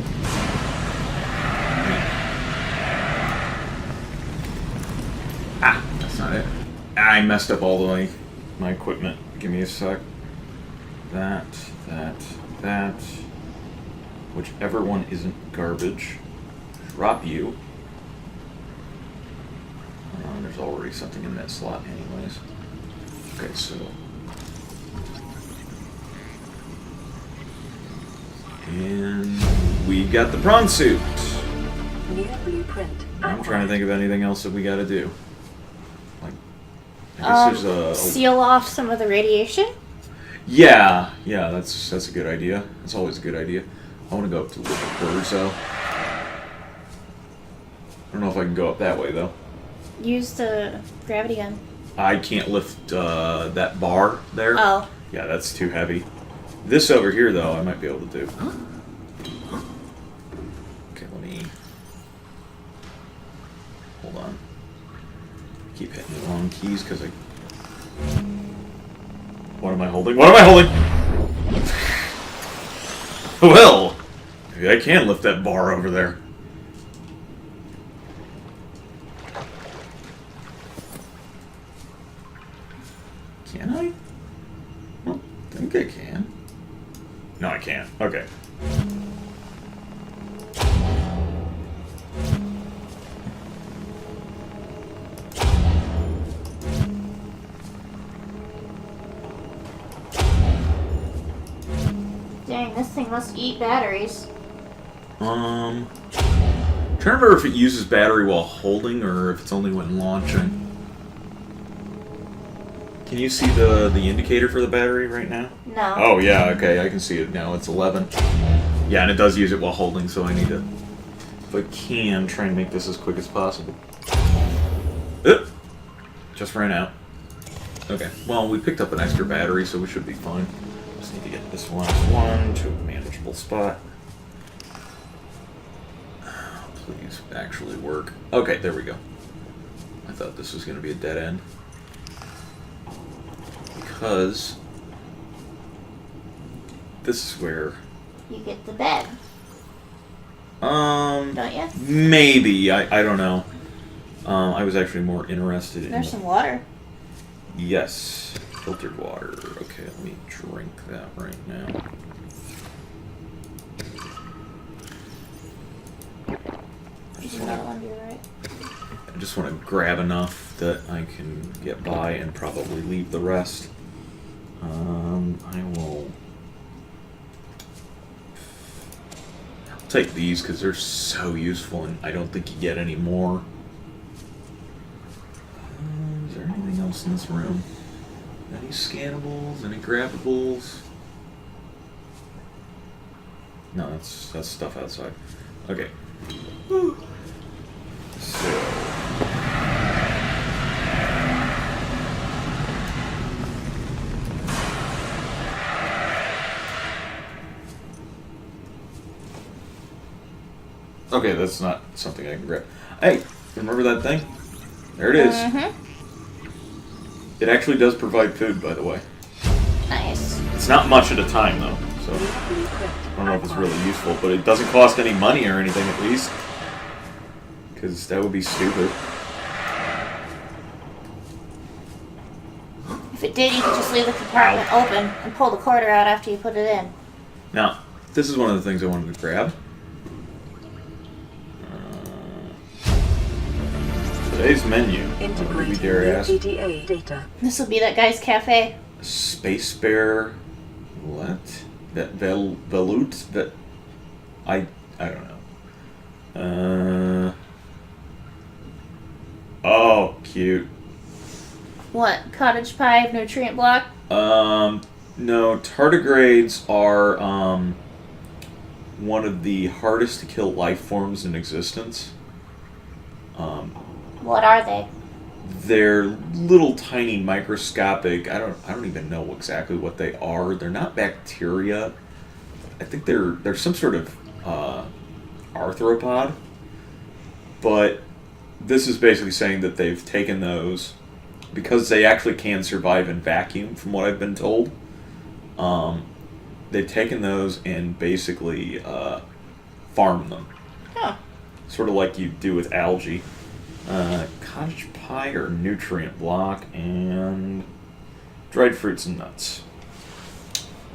Ah, that's not it. I messed up all of my equipment. Give me a sec. That. Whichever one isn't garbage. Drop you. There's already something in that slot anyways. Okay, so... And we got the prawn suit. New blueprint. I'm trying to think of anything else that we gotta do. Like, I guess there's a... Seal off some of the radiation? Yeah, that's a good idea. That's always a good idea. I want to go up to the living quarters, though. I don't know if I can go up that way, though. Use the gravity gun. I can't lift that bar there. Oh. Yeah, that's too heavy. This over here, though, I might be able to do. Okay, let me... Hold on. Keep hitting the wrong keys, because I... What am I holding? What am I holding? Well, maybe I can lift that bar over there. Can I? I don't think I can. No, I can't. Okay. Dang, this thing must eat batteries. Trying to remember if it uses battery while holding or if it's only when launching. Can you see the indicator for the battery right now? No. Oh yeah, okay, I can see it now. It's 11. Yeah, and it does use it while holding, so I need to, if I can, try and make this as quick as possible. Just ran out. Okay, well, we picked up an extra battery, so we should be fine. Just need to get this last one to a manageable spot. Please actually work. Okay, there we go. I thought this was going to be a dead end. Because this is where... You get the bed. Don't you? Maybe. I don't know. I was actually more interested in... There's some water. Yes. Filtered water. Okay, let me drink that right now. There's another one to your right. I just want to grab enough that I can get by and probably leave the rest. I will... I'll take these because they're so useful and I don't think you get any more. Is there anything else in this room? Any scannables? Any grabbables? No, that's stuff outside. Okay. So... Okay, that's not something I can grab. Hey, remember that thing? There it is. Mm-hmm. It actually does provide food, by the way. Nice. It's not much at a time, though, so I don't know if it's really useful, but it doesn't cost any money or anything, at least. Because that would be stupid. If it did, you could just leave the compartment open and pull the quarter out after you put it in. Now, this is one of the things I wanted to grab. Today's menu. Integrate PDA data. This will be that guy's cafe. Space Bear. What? That Velut? That I don't know. Oh, cute. What? Cottage pie nutrient block? No, tardigrades are one of the hardest to kill life forms in existence. What are they? They're little tiny microscopic. I don't even know exactly what they are. They're not bacteria. I think they're some sort of arthropod. But this is basically saying that they've taken those, because they actually can survive in vacuum, from what I've been told. They've taken those and basically farmed them. Huh. Sort of like you do with algae. Cottage pie or nutrient block, and dried fruits and nuts.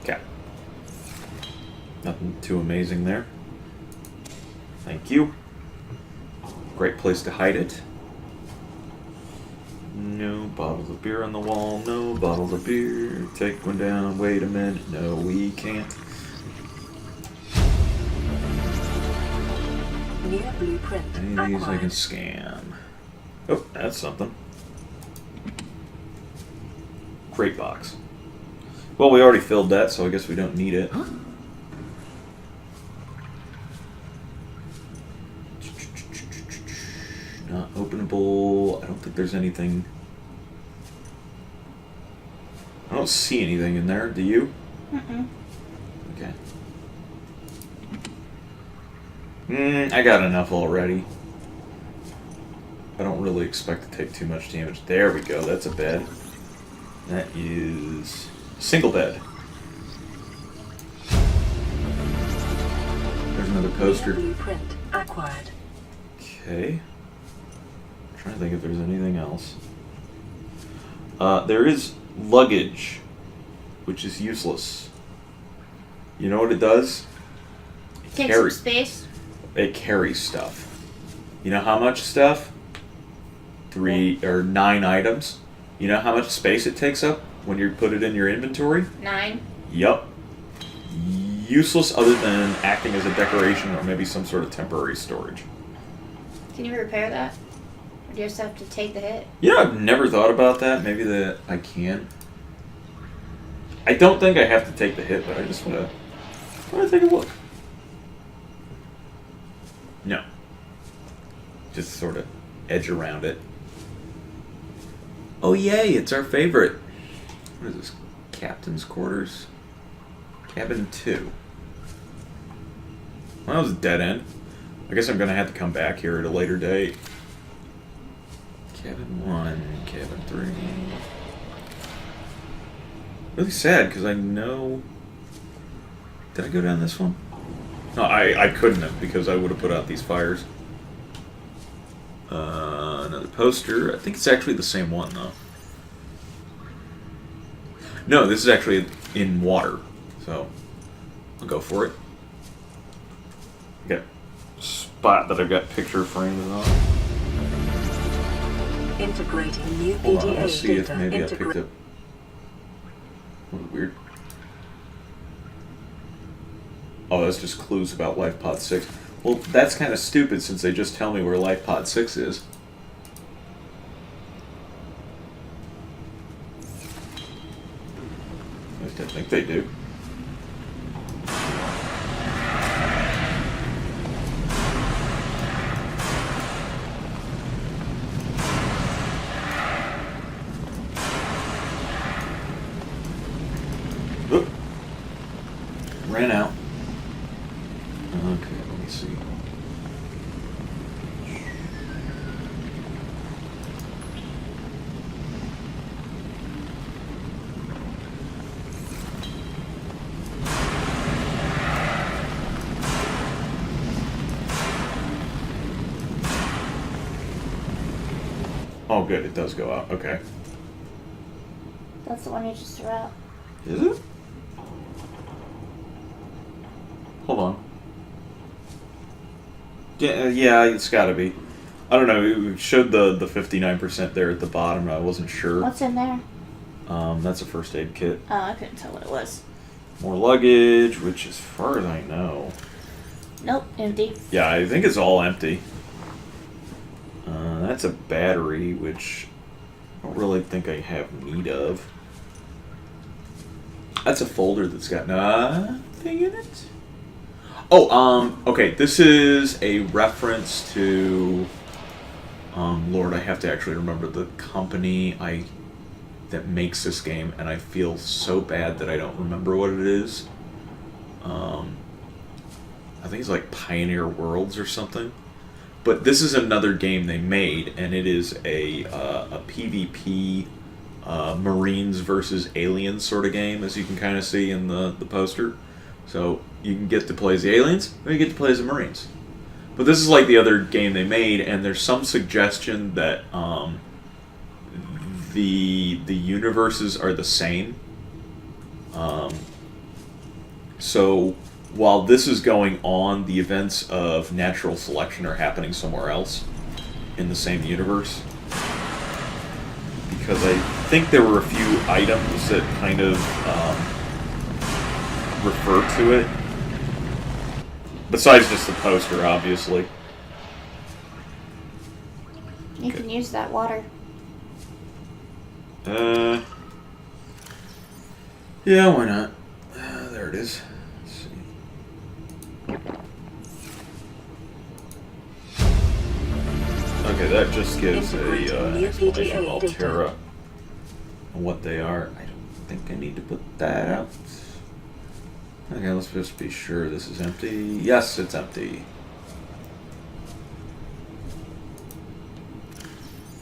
Okay. Nothing too amazing there. Thank you. Great place to hide it. No bottles of beer on the wall. No bottles of beer. Take one down. Wait a minute. No, we can't. New blueprint Any of these I can acquired. scan. Oh, that's something. Crate box. Well, we already filled that, so I guess we don't need it. Not openable. I don't think there's anything. I don't see anything in there. Do you? Mm-mm. Okay. I got enough already. I don't really expect to take too much damage. There we go. That's a bed. That is single bed. There's another New poster. blueprint acquired. Okay. Trying to think if there's anything else. There is luggage, which is useless. You know what it does? Take some space. It carries stuff. You know how much stuff? 3 or 9 items. You know how much space it takes up when you put it in your inventory? 9. Yup. Useless other than acting as a decoration or maybe some sort of temporary storage. Can you repair that? Or do you just have to take the hit? You know, I've never thought about that. Maybe that I can. I don't think I have to take the hit, but I just want to take a look. No. Just sort of edge around it. Oh yay, it's our favorite. What is this? Captain's quarters? Cabin 2. Well, that was a dead end. I guess I'm going to have to come back here at a later date. Cabin 1, cabin 3. Really sad, because I know... Did I go down this one? No, I couldn't have, because I would have put out these fires. Another poster. I think it's actually the same one, though. No, this is actually in water, so I'll go for it. Got a spot that I've got picture frames on. Integrating new Hold on, PDA let's see if data. maybe I picked up... What weird. Oh, that's just clues about Life Pod 6. Well, that's kind of stupid since they just tell me where Life Pod 6 is. At least I think they do. Oop. Ran out. Okay, let me see. Oh, good, it does go out. Okay. That's the one you just threw out. Is it? Hold on. Yeah, it's gotta be. I don't know, it showed the 59% there at the bottom, and I wasn't sure. What's in there? That's a first aid kit. Oh, I couldn't tell what it was. More luggage, which as far as I know... Nope, empty. Yeah, I think it's all empty. That's a battery, which I don't really think I have need of. That's a folder that's got nothing in it. Oh, okay, this is a reference to, Lord, I have to actually remember the company that makes this game, and I feel so bad that I don't remember what it is. I think it's like Pioneer Worlds or something. But this is another game they made, and it is a PvP Marines versus aliens sort of game, as you can kind of see in the poster. So you can get to play as the aliens, or you get to play as the Marines. But this is like the other game they made, and there's some suggestion that the universes are the same. So while this is going on, the events of natural selection are happening somewhere else in the same universe. Because I think there were a few items that kind of refer to it. Besides just the poster, obviously. You can use that water. Yeah, why not? There it is. Let's see. Okay, that just gives an explanation of Altera and what they are. I don't think I need to put that out. Okay, let's just be sure this is empty. Yes, it's empty.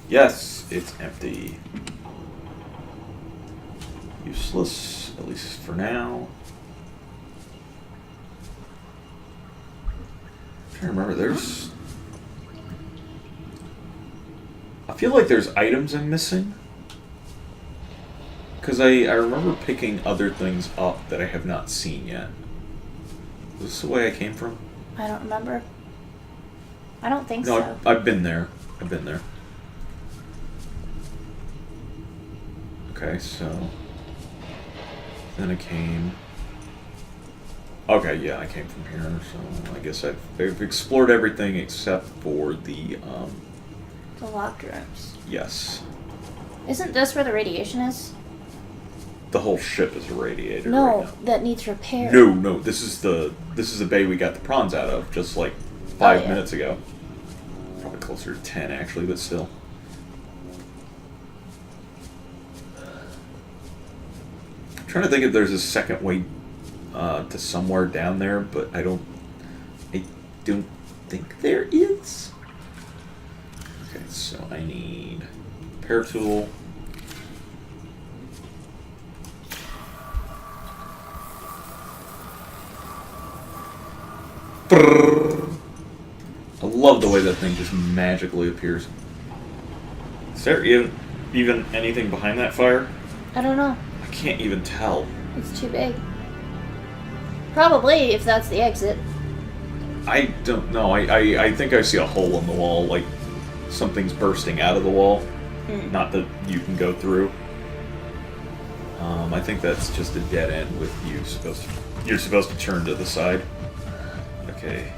Yes, it's empty. Useless, at least for now. I'm trying to remember, I feel like there's items I'm missing. Because I remember picking other things up that I have not seen yet. Is this the way I came from? I don't remember. I don't think No, so. I've been there. I've been there. Okay, so... Then I came... Okay, yeah, I came from here, so I guess I've explored everything except for the, The locked rooms. Yes. Isn't this where the radiation is? The whole ship is a radiator No, right now. that needs repair. No, this is the bay we got the prawns out of just like 5 yeah. minutes ago. Probably closer to 10 actually, but still. I'm trying to think if there's a second way to somewhere down there, but I don't think there is. Okay, so I need repair tool. I love the way that thing just magically appears. Is there even anything behind that fire? I don't know. I can't even tell. It's too big. Probably, if that's the exit. I don't know. I think I see a hole in the wall, like something's bursting out of the wall. Not that you can go through. I think that's just a dead end with you're supposed to turn to the side. Okay.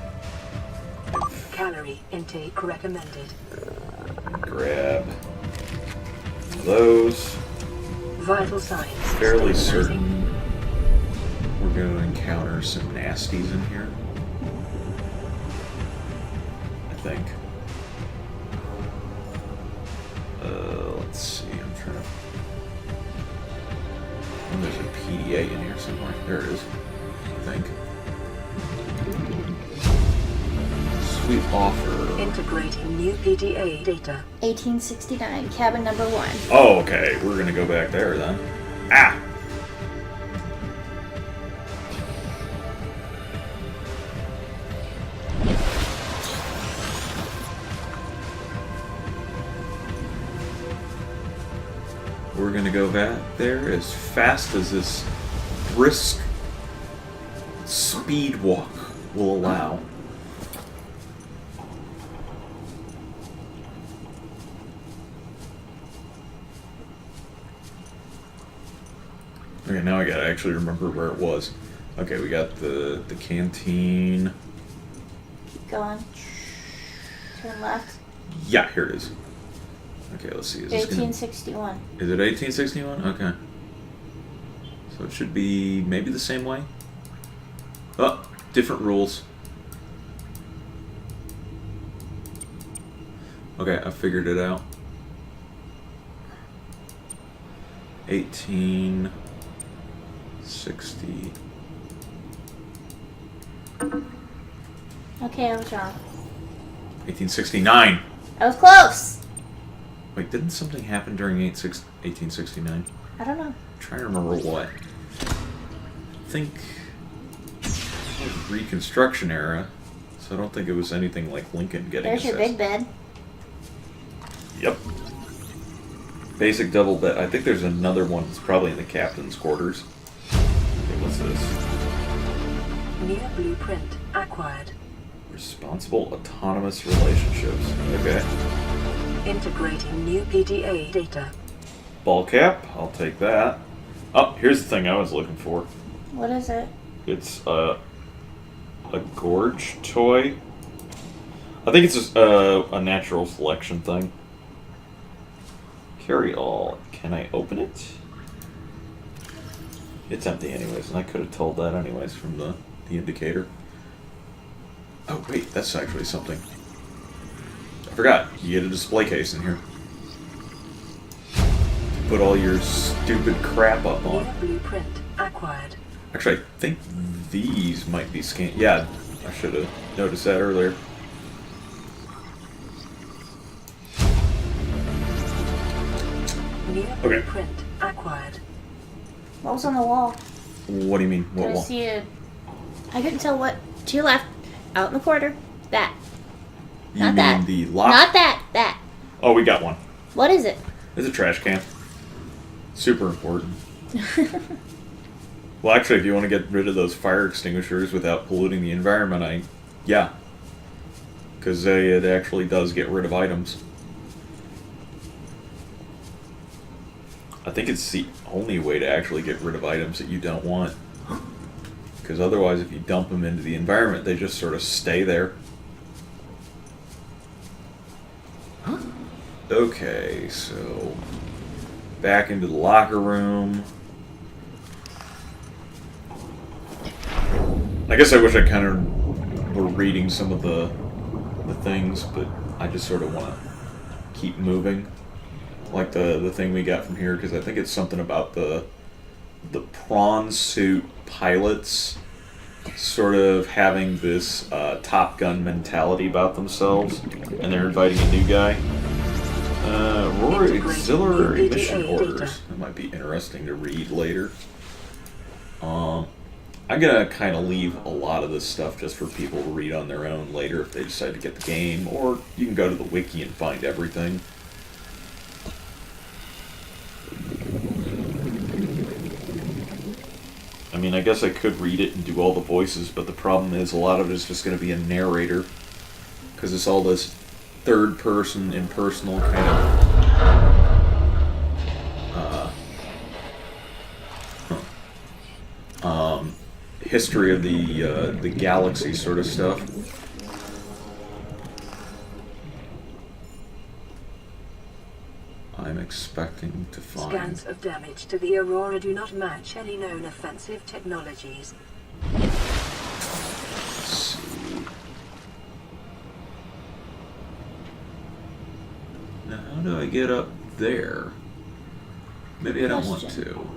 Calorie intake recommended. Grab those. Vital signs. Fairly stabilizing. certain we're going to encounter some nasties in here. I think. Let's see. I'm trying to. Oh, there's a PDA in here somewhere. There it is. I think. Sweet offer. Integrating new PDA data. 1869, cabin number 1. Oh, okay. We're gonna go back there then. Ah! We're gonna go back there as fast as this brisk speed walk will allow. Okay, now I gotta actually remember where it was. Okay, we got the canteen. Keep going. Turn left. Yeah, here it is. Okay, let's see. Is this 1861. Is it 1861? Okay. So it should be maybe the same way. Oh, different rules. Okay, I figured it out. 1860. Okay, I was wrong. 1869. I was close. Wait, didn't something happen during 1869? I don't know. I'm trying to remember what. I think it was Reconstruction era, so I don't think it was anything like Lincoln getting There's your big bed. Yep. Basic double bed. I think there's another one that's probably in the captain's quarters. Okay, what's this? New blueprint acquired. Responsible autonomous relationships. Okay. Integrating new PDA data. Ball cap. I'll take that. Oh, here's the thing I was looking for. What is it? It's a gorge toy. I think it's just a natural selection thing. Carry all. Can I open it? It's empty anyways, and I could have told that anyways from the indicator. Oh wait, that's actually something. I forgot. You get a display case in here. To put all your stupid crap up on. New blueprint acquired. Actually, I think these might be scanned. Yeah, I should have noticed that earlier. New blueprint acquired. What was on the wall? What do you mean? What Did I wall? see a... I couldn't tell what... To your left. Out in the corner. That. You Not mean that. the lock? Not that. That. Oh, we got one. What is it? It's a trash can. Super important. Well, actually, if you want to get rid of those fire extinguishers without polluting the environment, yeah. Because it actually does get rid of items. I think it's the only way to actually get rid of items that you don't want. Because otherwise, if you dump them into the environment, they just sort of stay there. Okay, so back into the locker room. I guess I wish I kind of were reading some of the things, but I just sort of want to keep moving. Like the thing we got from here, because I think it's something about the prawn suit pilots sort of having this Top Gun mentality about themselves, and they're inviting a new guy. Aurora Auxiliary Mission Orders. That might be interesting to read later. I'm gonna kind of leave a lot of this stuff just for people to read on their own later if they decide to get the game, or you can go to the wiki and find everything. I mean, I guess I could read it and do all the voices, but the problem is a lot of it is just going to be a narrator, because it's all this third-person, impersonal kind of history of the galaxy sort of stuff. I'm expecting to find... Scans of damage to the Aurora do not match any known offensive technologies. Let's see. Now, how do I get up there? Maybe I don't want to.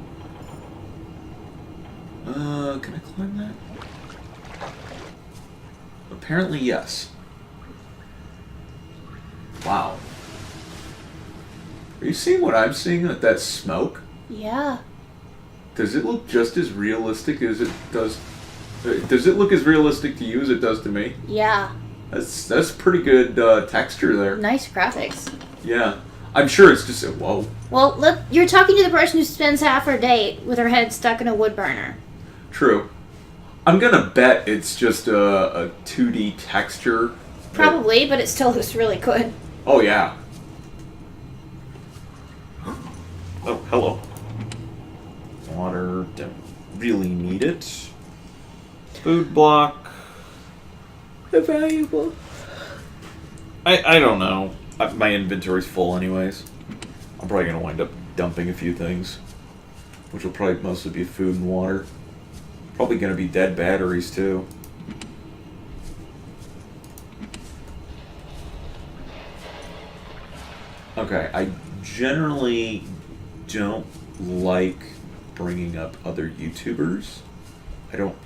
Can I climb that? Apparently, yes. Wow. Are you seeing what I'm seeing with that smoke? Yeah. Does it look just as realistic as it does? Does it look as realistic to you as it does to me? Yeah. That's pretty good texture there. Nice graphics. Yeah. I'm sure it's just whoa. Well, look, you're talking to the person who spends half her day with her head stuck in a wood burner. True. I'm gonna bet it's just a 2D texture. Probably, but it still looks really good. Oh yeah. Oh, hello. Water, don't really need it. Food block. Valuable. I don't know. My inventory's full anyways. I'm probably going to wind up dumping a few things. Which will probably mostly be food and water. Probably going to be dead batteries too. Okay, I generally don't like bringing up other YouTubers. I don't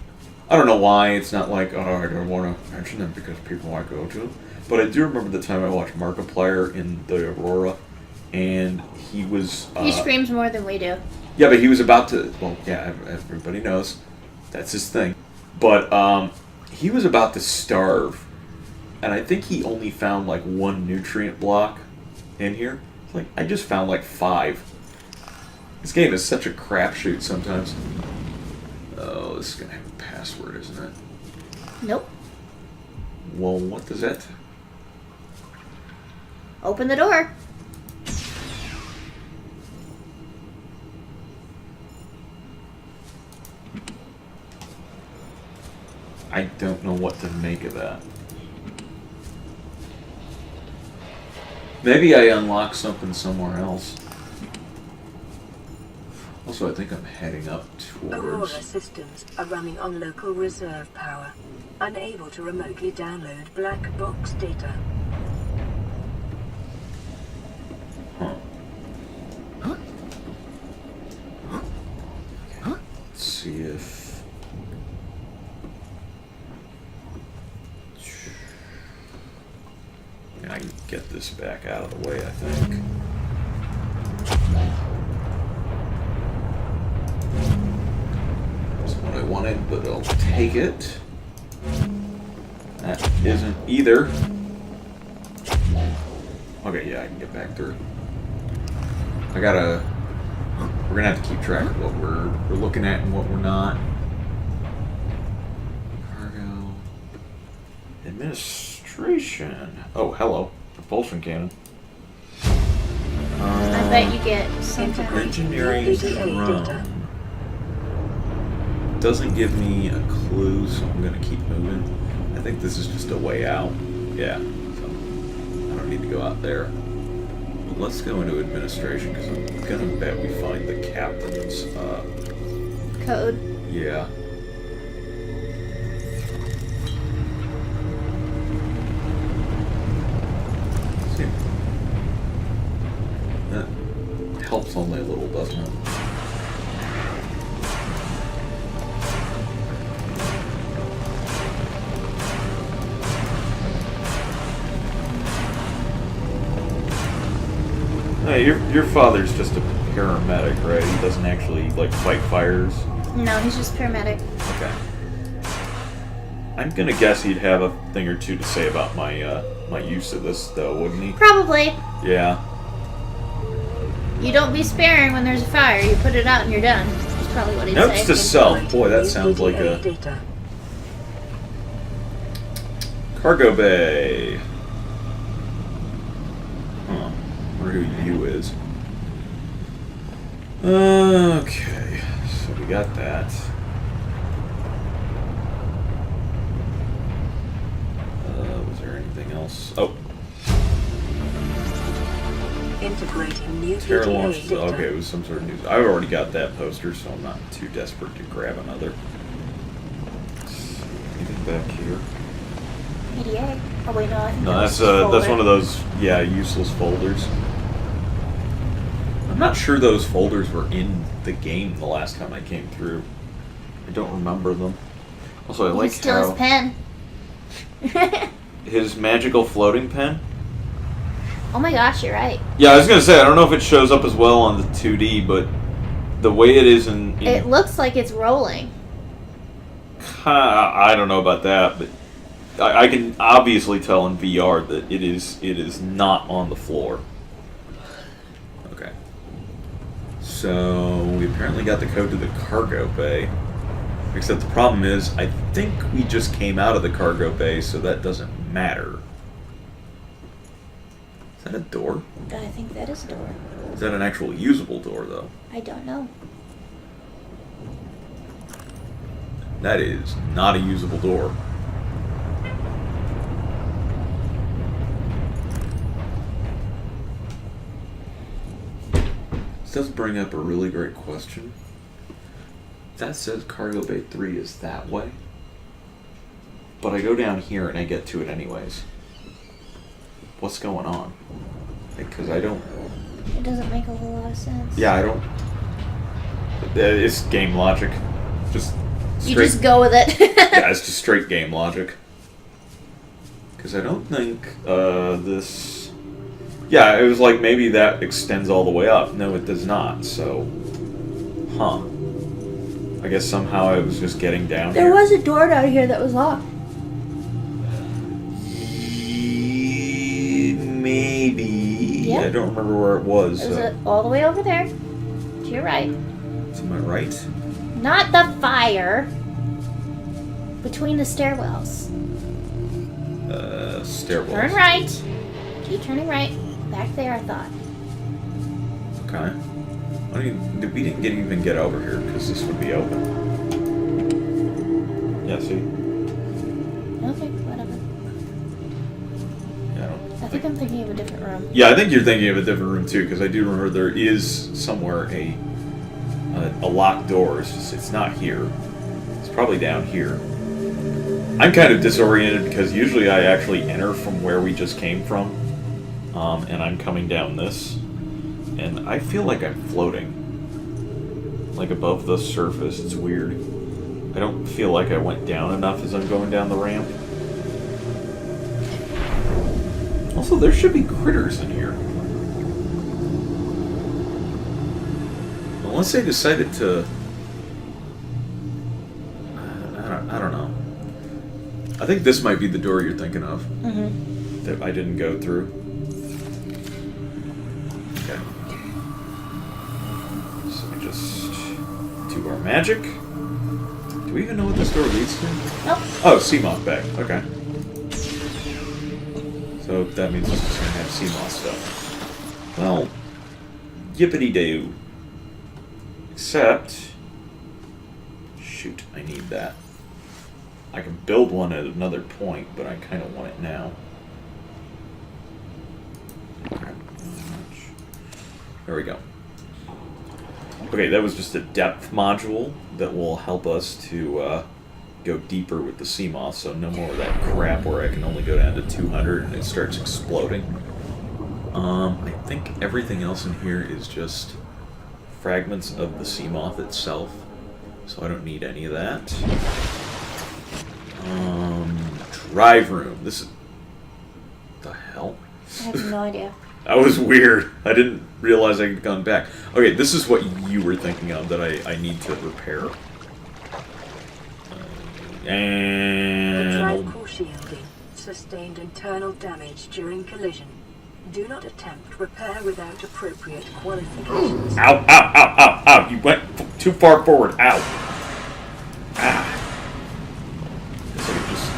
know why. It's not like, oh, I don't want to mention them because people might go to them. But I do remember the time I watched Markiplier in the Aurora, and he was... He screams more than we do. Yeah, but he was about to... Well, yeah, everybody knows. That's his thing. But he was about to starve, and I think he only found, like, 1 nutrient block in here. It's like, I just found, like, 5. This game is such a crapshoot sometimes. Oh, this is going to have a password, isn't it? Nope. Well, what does that... Open the door. I don't know what to make of that. Maybe I unlock something somewhere else. Also, I think I'm heading up Aurora towards... systems are running on local reserve power, unable to remotely download black box data. Huh. Let's see if... I can get this back out of the way, I think. That's what I wanted, but I'll take it. That isn't either. Okay, yeah, I can get back through. We're gonna have to keep track of what we're looking at and what we're not. Cargo. Administration. Oh, hello. Propulsion cannon. I bet you get some kind of... Engineering drone. Doesn't give me a clue, so I'm gonna keep moving. I think this is just a way out. Yeah, so I don't need to go out there. But let's go into administration, because I'm gonna bet we find the captain's code. yeah. See, that helps only a little, doesn't it? Hey, your father's just a paramedic, right? He doesn't actually, like, fight fires? No, he's just paramedic. Okay. I'm gonna guess he'd have a thing or two to say about my, my use of this, though, wouldn't he? Probably. Yeah. You don't be sparing when there's a fire. You put it out and you're done. That's probably what he'd Notes say. to self. Boy, that sounds like a... Data. Cargo bay. Huh. Wonder who you is. Okay. So we got that. Was there anything else? Oh. Integrating new Terra PDA launched. data. Okay, it was some sort of news. I've already got that poster, so I'm not too desperate to grab another. Anything back here? PDA. Oh wait, no, I think No, that was that's folder. one of those useless folders. I'm not sure those folders were in the game the last time I came through. I don't remember them. Also, I like Still how his pen. his magical floating pen. Oh my gosh, you're right. Yeah, I was gonna say I don't know if it shows up as well on the 2D, but the way it is in It looks like it's rolling. I don't know about that, but I can obviously tell in VR that it is not on the floor. Okay. So we apparently got the code to the cargo bay. Except the problem is, I think we just came out of the cargo bay, so that doesn't matter. Is that a door? I think that is a door. Is that an actual usable door, though? I don't know. That is not a usable door. This does bring up a really great question. That says Cargo Bay 3 is that way. But I go down here and I get to it anyways. What's going on? Because I don't... It doesn't make a whole lot of sense. Yeah, I don't... It's game logic. Just straight... You just go with it. Yeah, it's just straight game logic. Because I don't think this... Yeah, it was like maybe that extends all the way up. No, it does not, so... Huh. I guess somehow I was just getting down There here. was a door down here that was locked. Maybe. Yeah. I don't remember where it was. It was all the way over there. To your right. To my right? Not the fire. Between the stairwells. Stairwells. Turn right. Keep turning right. Back there, I thought. Okay. We didn't even get over here because this would be open. Yeah, see? Okay, whatever. Yeah, I think I'm thinking of a different room. Yeah, I think you're thinking of a different room too, because I do remember there is somewhere a locked door. It's not here. It's probably down here. I'm kind of disoriented because usually I actually enter from where we just came from, and I'm coming down this, and I feel like I'm floating, like above the surface. It's weird. I don't feel like I went down enough as I'm going down the ramp. Also, there should be critters in here. Unless they decided to... I don't know. I think this might be the door you're thinking of. Mm-hmm. That I didn't go through. Okay. So we just do our magic. Do we even know what this door leads to? Nope. Oh, sea moth bag. Okay. So that means it's just gonna have sea moth stuff. Well, yippity-doo. Except... Shoot, I need that. I can build one at another point, but I kind of want it now. There we go. Okay, that was just a depth module that will help us to go deeper with the sea moth, so no more of that crap where I can only go down to 200 and it starts exploding. I think everything else in here is just fragments of the sea moth itself, so I don't need any of that. Drive room. This is... the hell? I have no idea. That was weird. I didn't realize I had gone back. Okay, this is what you were thinking of that I need to repair. The And... drive core shielding sustained internal damage during collision. Do not attempt repair without appropriate qualifications. Ow, ow, ow, ow, ow. You went too far forward. Ow. Ah. Guess I could just...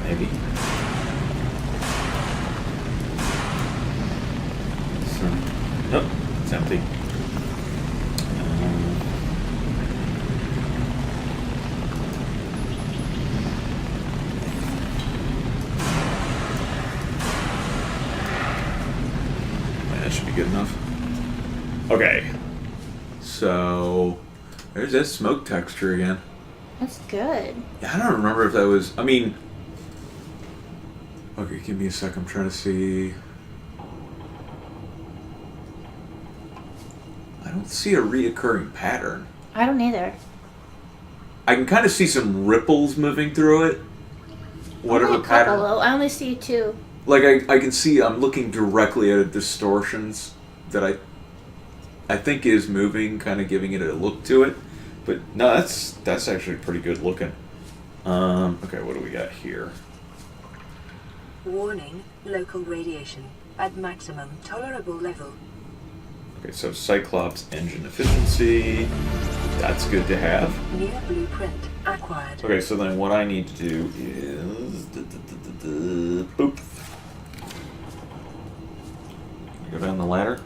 maybe. So, nope, it's empty. That should be good enough. Okay. So, there's that smoke texture again. That's good. Yeah, I don't remember if that was... I mean... Okay, give me a sec. I'm trying to see... I don't see a reoccurring pattern. I don't either. I can kind of see some ripples moving through it. Whatever Only a couple, pattern. though. I only see two. Like, I can see I'm looking directly at distortions that I think is moving, kind of giving it a look to it. But no, that's actually pretty good looking. Okay, what do we got here? Warning, local radiation at maximum tolerable level. Okay, so Cyclops engine efficiency. That's good to have. New blueprint acquired. Okay, so then what I need to do is... boop. Go down the ladder.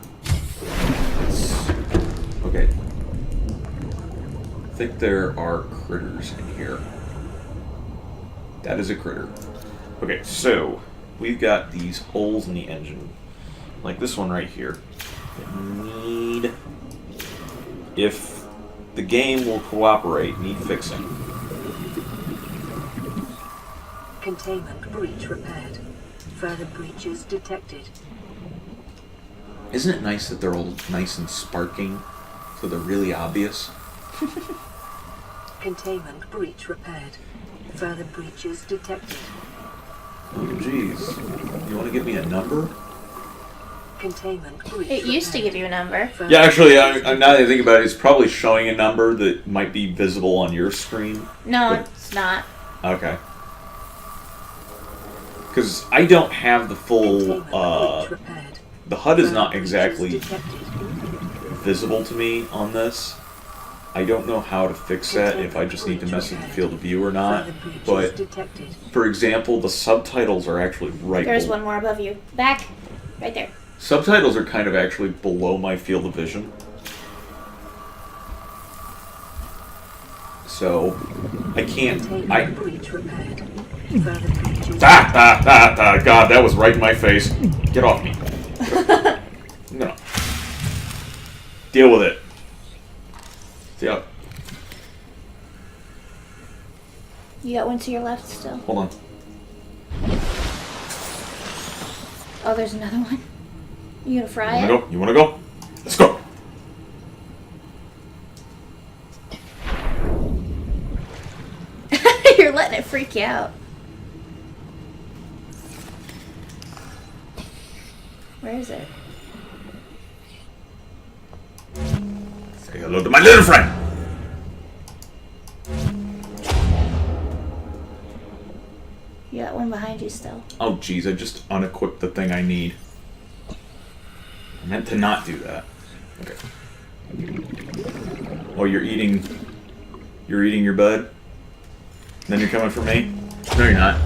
Okay. I think there are critters in here. That is a critter. Okay, so we've got these holes in the engine. Like this one right here. Need... if the game will cooperate, need fixing. Containment breach repaired. Further breaches detected. Isn't it nice that they're all nice and sparking, so they're really obvious? Containment breach repaired. Further breaches detected. Oh, jeez. You want to give me a number? Containment breach. It used to give you a number. Yeah, actually, I'm now that I think about it, it's probably showing a number that might be visible on your screen. No, But- it's not. Okay. Because I don't have the full, Containment breach repaired. the HUD is not Breaches exactly detected. visible to me on this. I don't know how to fix that, if I just need to mess with the field of view or not. Further breaches But, detected. for example, the subtitles are actually right There's below. one more above you. Back. Right there. Subtitles are kind of actually below my field of vision. So, I can't... Containment breach repaired. Further breaches. God, that was right in my face. Get off me. No. Deal with it. Yep. You got one to your left still. Hold on. Oh, there's another one. You gonna fry You it? wanna go? You wanna go? Let's go. You're letting it freak you out. Where is it? Say hello to my little friend. You got one behind you still. Oh, jeez, I just unequipped the thing I need. I meant to not do that. Okay. Oh, you're eating your bud? Then you're coming for me? No, you're not.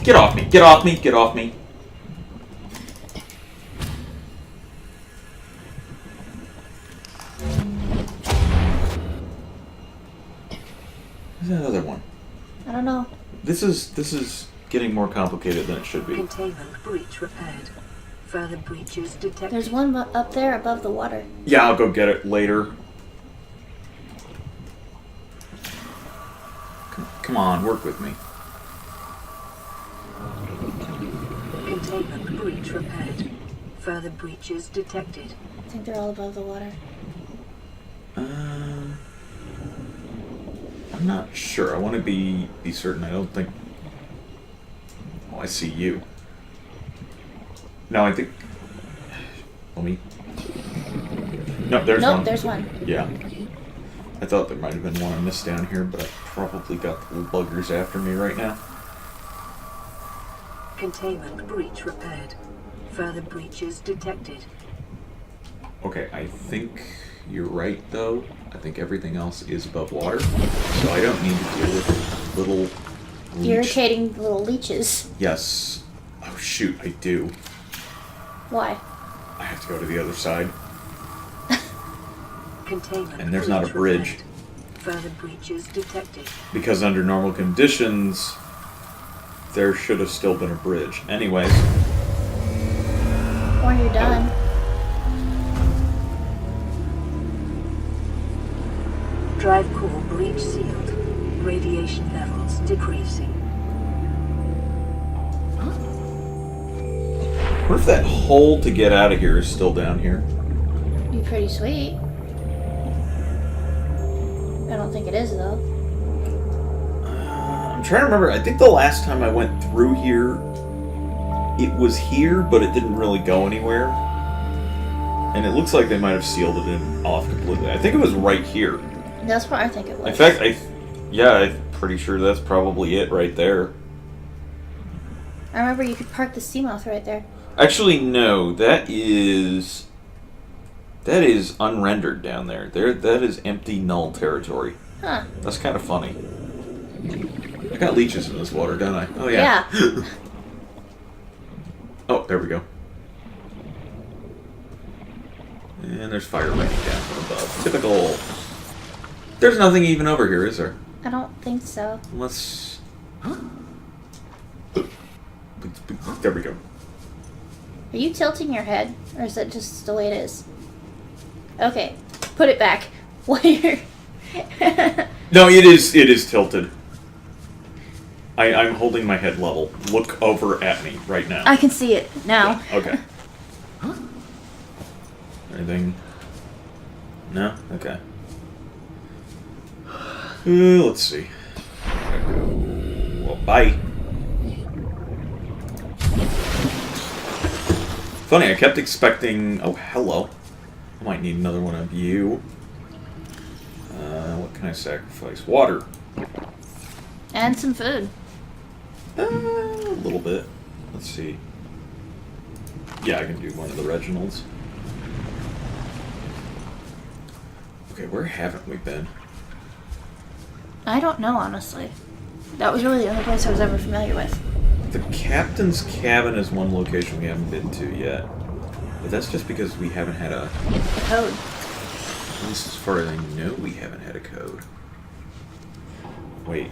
Get off me, get off me, get off me. Where's that other one? I don't know. This is getting more complicated than it should be. Containment breach repaired. Further breaches detected. There's one up there above the water. Yeah, I'll go get it later. Come on, work with me. Containment breach repaired. Further breaches detected. I think they're all above the water. I'm not sure. I want to be certain. I don't think... Oh, I see you. No, I think... Let me... No, there's one. Nope, there's one. Yeah. I thought there might have been one I missed down here, but I probably got the little buggers after me right now. Containment breach repaired. Further breaches detected. Okay, I think you're right, though. I think everything else is above water, so I don't need to deal with little leech. Irritating little leeches. Yes. Oh, shoot, I do. Why? I have to go to the other side. Containment And there's not a breach bridge. repaired. Further breaches detected. Because under normal conditions, there should have still been a bridge. Anyways. Or you're done. Drive core breach sealed. Radiation levels decreasing. What if that hole to get out of here is still down here? Be pretty sweet. I don't think it is though. I'm trying to remember. I think the last time I went through here, it was here, but it didn't really go anywhere. And it looks like they might have sealed it in off completely. I think it was right here. That's what I think it was. In fact, I'm pretty sure that's probably it right there. I remember you could park the Seamoth right there. Actually, no. That is unrendered down there. That is empty, null territory. Huh. That's kind of funny. I got leeches in this water, don't I? Oh, yeah. Yeah. Oh, there we go. And there's fire raining down from above. Typical. There's nothing even over here, is there? I don't think so. Unless... There we go. Are you tilting your head? Or is that just the way it is? Okay. Put it back. Where? No, it is tilted. I'm holding my head level. Look over at me right now. I can see it now. Okay. Anything No? Okay. Let's see. Well, bye. Funny, I kept expecting... Oh, hello. I might need another one of you. What can I sacrifice? Water. And some food. A little bit. Let's see. Yeah, I can do one of the Reginalds. Okay, where haven't we been? I don't know, honestly. That was really the only place I was ever familiar with. The captain's cabin is one location we haven't been to yet. But that's just because we haven't had a... The code. At least as far as I know, we haven't had a code. Wait.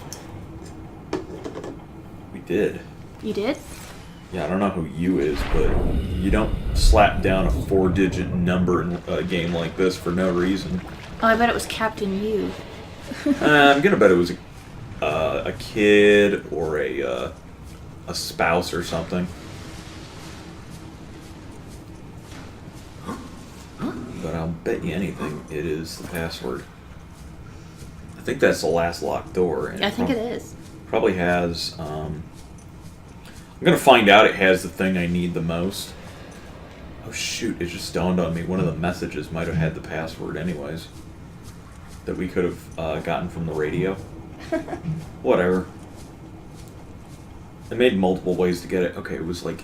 We did. You did? Yeah, I don't know who you is, but you don't slap down a 4-digit number in a game like this for no reason. Oh, I bet it was Captain You. I'm gonna bet it was a kid or a spouse or something. But I'll bet you anything it is the password. I think that's the last locked door. And I think it is. Probably has. I'm gonna find out it has the thing I need the most. Oh shoot! It just dawned on me. One of the messages might have had the password, anyways. That we could have gotten from the radio. Whatever. I made multiple ways to get it. Okay, it was like,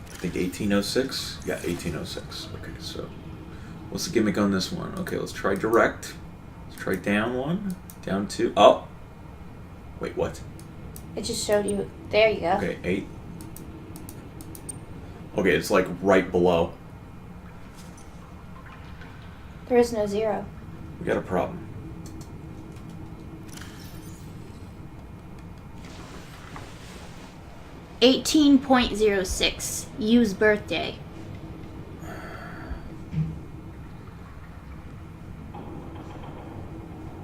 I think 1806? Yeah, 1806. Okay, so what's the gimmick on this one? Okay, let's try direct. Let's try down 1, down 2. Oh! Wait, what? It just showed you. There you go. Okay, 8. Okay, it's like right below. There is no 0. We got a problem. $18.06. Use birthday.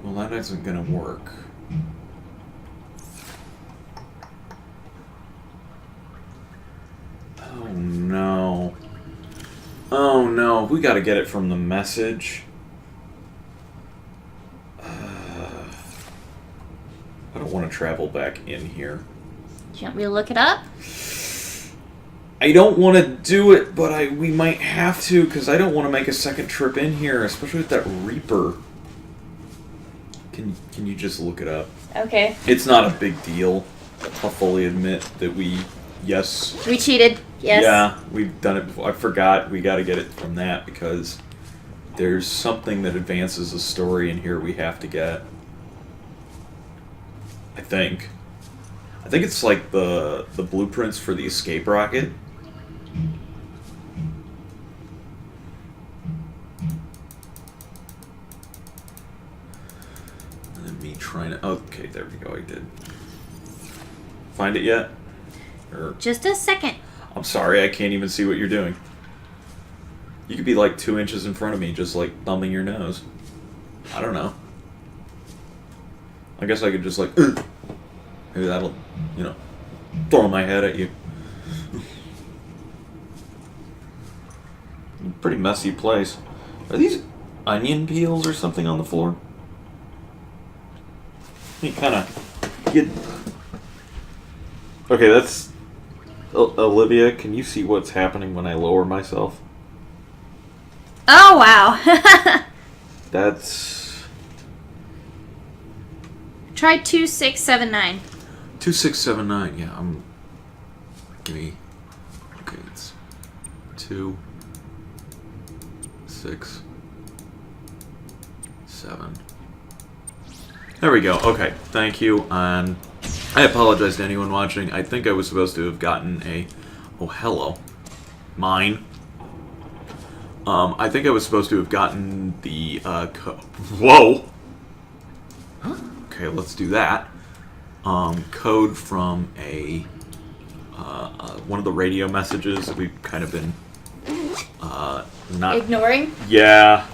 Well, that isn't gonna work. Oh no. Oh no, we gotta get it from the message. I don't want to travel back in here. Do you want me to look it up? I don't want to do it, but we might have to, because I don't want to make a second trip in here, especially with that Reaper. Can you just look it up? Okay. It's not a big deal. I'll fully admit that yes. We cheated. Yes. Yeah, we've done it before. I forgot we got to get it from that, because there's something that advances the story in here we have to get. I think it's like the blueprints for the escape rocket. And then me trying to... Okay, there we go, I did. Find it yet? Or... Just a second. I'm sorry, I can't even see what you're doing. You could be like 2 inches in front of me, just like thumbing your nose. I don't know. I guess I could just like... Maybe that'll, throw my head at you. Pretty messy place. Are these onion peels or something on the floor? You kind of get... Okay, that's... Olivia, can you see what's happening when I lower myself? Oh, wow. That's... Try 2679. 2679, yeah, give me... Okay, it's 2, 6, 7. There we go. Okay, thank you. And I apologize to anyone watching. I think I was supposed to have gotten a... Oh, hello. Mine. I think I was supposed to have gotten the, Whoa! Okay, let's do that. Code from one of the radio messages that we've kind of been, not... Ignoring? Yeah.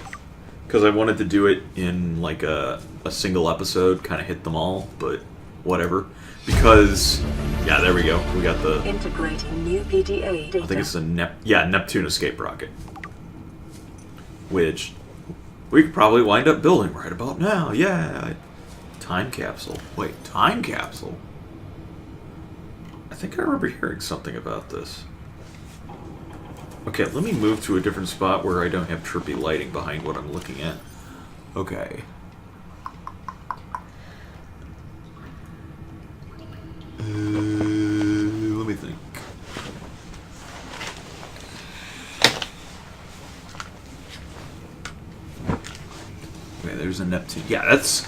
Because I wanted to do it in, like, a single episode, kind of hit them all, but whatever. Because, yeah, there we go. We got the... Integrating new PDA data. I think it's the Neptune escape rocket. Which, We could probably wind up building right about now. Yeah. Time capsule. Wait, time capsule? I think I remember hearing something about this. Okay, let me move to a different spot where I don't have trippy lighting behind what I'm looking at. Okay. Let me think. Okay, there's a Neptune. Yeah, that's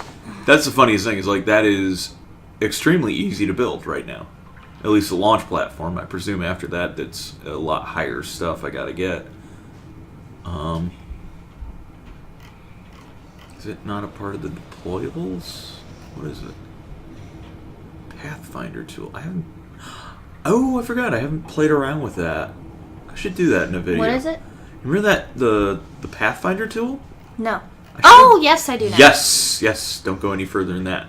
the funniest thing. Is like that is extremely easy to build right now. At least the launch platform. I presume after that, that's a lot higher stuff I gotta get. Is it not a part of the deployables? What is it? Pathfinder tool. I haven't. Oh, I forgot. I haven't played around with that. I should do that in a video. What is it? Remember that the Pathfinder tool? No. Oh, yes, I do now. Yes. Don't go any further than that,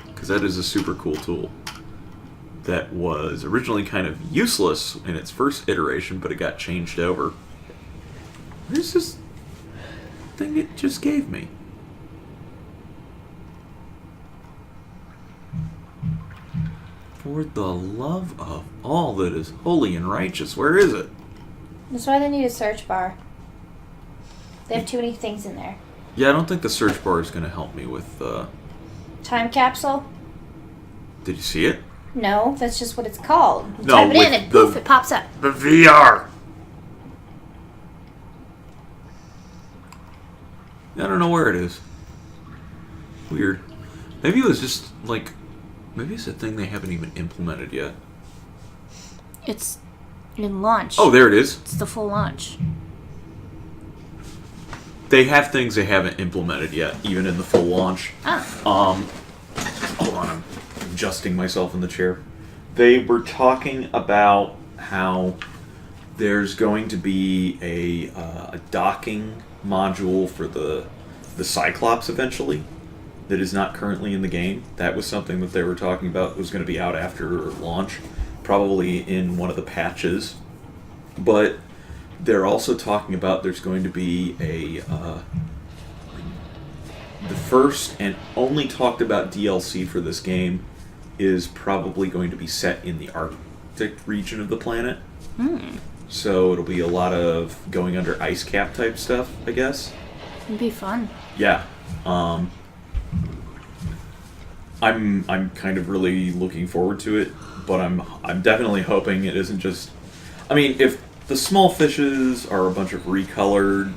because that is a super cool tool. That was originally kind of useless in its first iteration, but it got changed over. Where's this thing it just gave me? For the love of all that is holy and righteous, where is it? That's why they need a search bar. They have too many things in there. Yeah, I don't think the search bar is going to help me with... Time capsule? Did you see it? No, that's just what it's called. You No, type it in with and poof, it pops up. The VR! I don't know where it is. Weird. Maybe it was just, like... Maybe it's a thing they haven't even implemented yet. It's in launch. Oh, there it is. It's the full launch. They have things they haven't implemented yet, even in the full launch. Oh. Hold on, I'm adjusting myself in the chair. They were talking about how there's going to be a docking module for the Cyclops eventually that is not currently in the game. That was something that they were talking about was going to be out after launch, probably in one of the patches. But they're also talking about there's going to be the first and only talked about DLC for this game is probably going to be set in the Arctic region of the planet. So it'll be a lot of going under ice cap type stuff, I guess. It'd be fun. Yeah. I'm kind of really looking forward to it, but I'm definitely hoping it isn't just... I mean, if the small fishes are a bunch of recolored,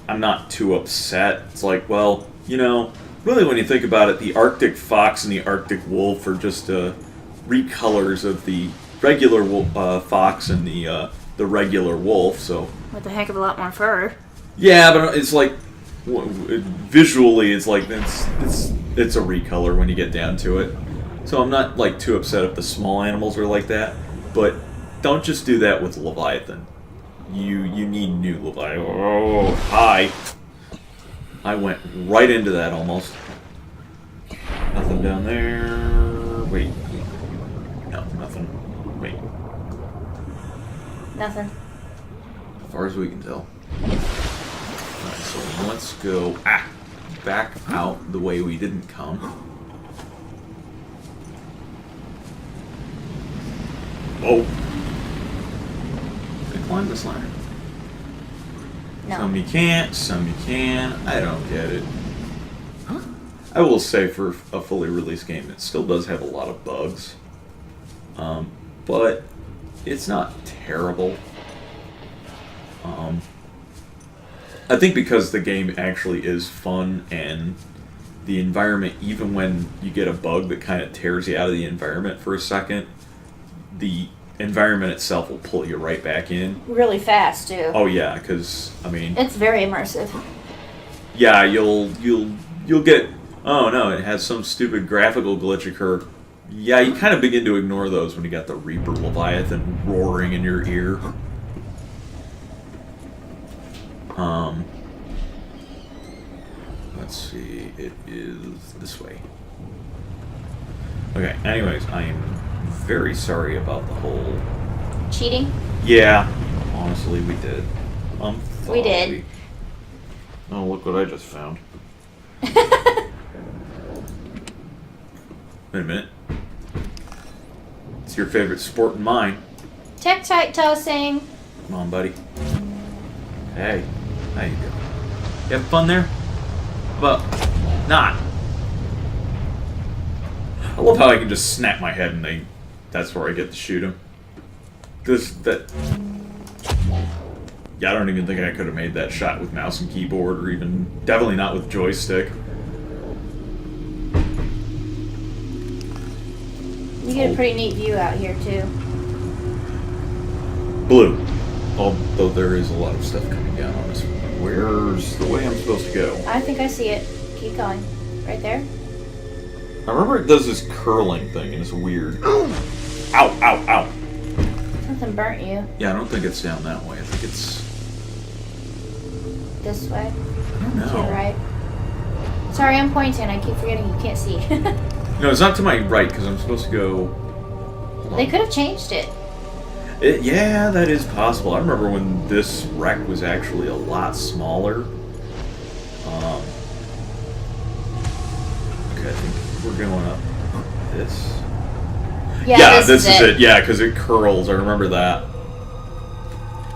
I'm not too upset. It's like, well, you know, really when you think about it, the Arctic fox and the Arctic wolf are just recolors of the regular fox and the regular wolf, so... With a heck of a lot more fur. Yeah, but it's like... Visually, it's like it's a recolor when you get down to it. So I'm not like too upset if the small animals are like that, but don't just do that with Leviathan. You need new Leviathan. Oh, hi! I went right into that almost. Nothing down there. Wait. No, nothing. Wait. Nothing. As far as we can tell. Alright, so let's go back out the way we didn't come. Oh! Can I climb this ladder? No. Some you can't, some you can. I don't get it. I will say for a fully released game, it still does have a lot of bugs. But it's not terrible. I think because the game actually is fun and the environment, even when you get a bug that kind of tears you out of the environment for a second, the environment itself will pull you right back in. Really fast, too. Oh yeah, because I mean, It's very immersive. yeah, you'll get, oh no, it has some stupid graphical glitch occur. Yeah, you kind of begin to ignore those when you got the Reaper Leviathan roaring in your ear. Let's see, it is this way. Okay, anyways, I am very sorry about the whole... Cheating? Yeah, honestly, we did. We did. Oh, look what I just found. Wait a minute. It's your favorite sport and mine. Tektite tossing. Come on, buddy. Hey, how you doing? You have fun there? How about not? I love how I can just snap my head and that's where I get to shoot him. Because that... Yeah, I don't even think I could have made that shot with mouse and keyboard, or even... Definitely not with joystick. You get a pretty neat view out here, too. Blue. Although there is a lot of stuff coming down on us. Where's the way I'm supposed to go? I think I see it. Keep going. Right there? I remember it does this curling thing, and it's weird. Ow, ow, ow. Something burnt you. Yeah, I don't think it's down that way. I think it's... This way? I don't know. To your right. Sorry, I'm pointing. I keep forgetting you can't see. No, it's not to my right, because I'm supposed to go... Hold on. They could have changed it. Yeah, that is possible. I remember when this wreck was actually a lot smaller. Okay, I think we're going up this. Yeah, this is it. Yeah, because it curls. I remember that.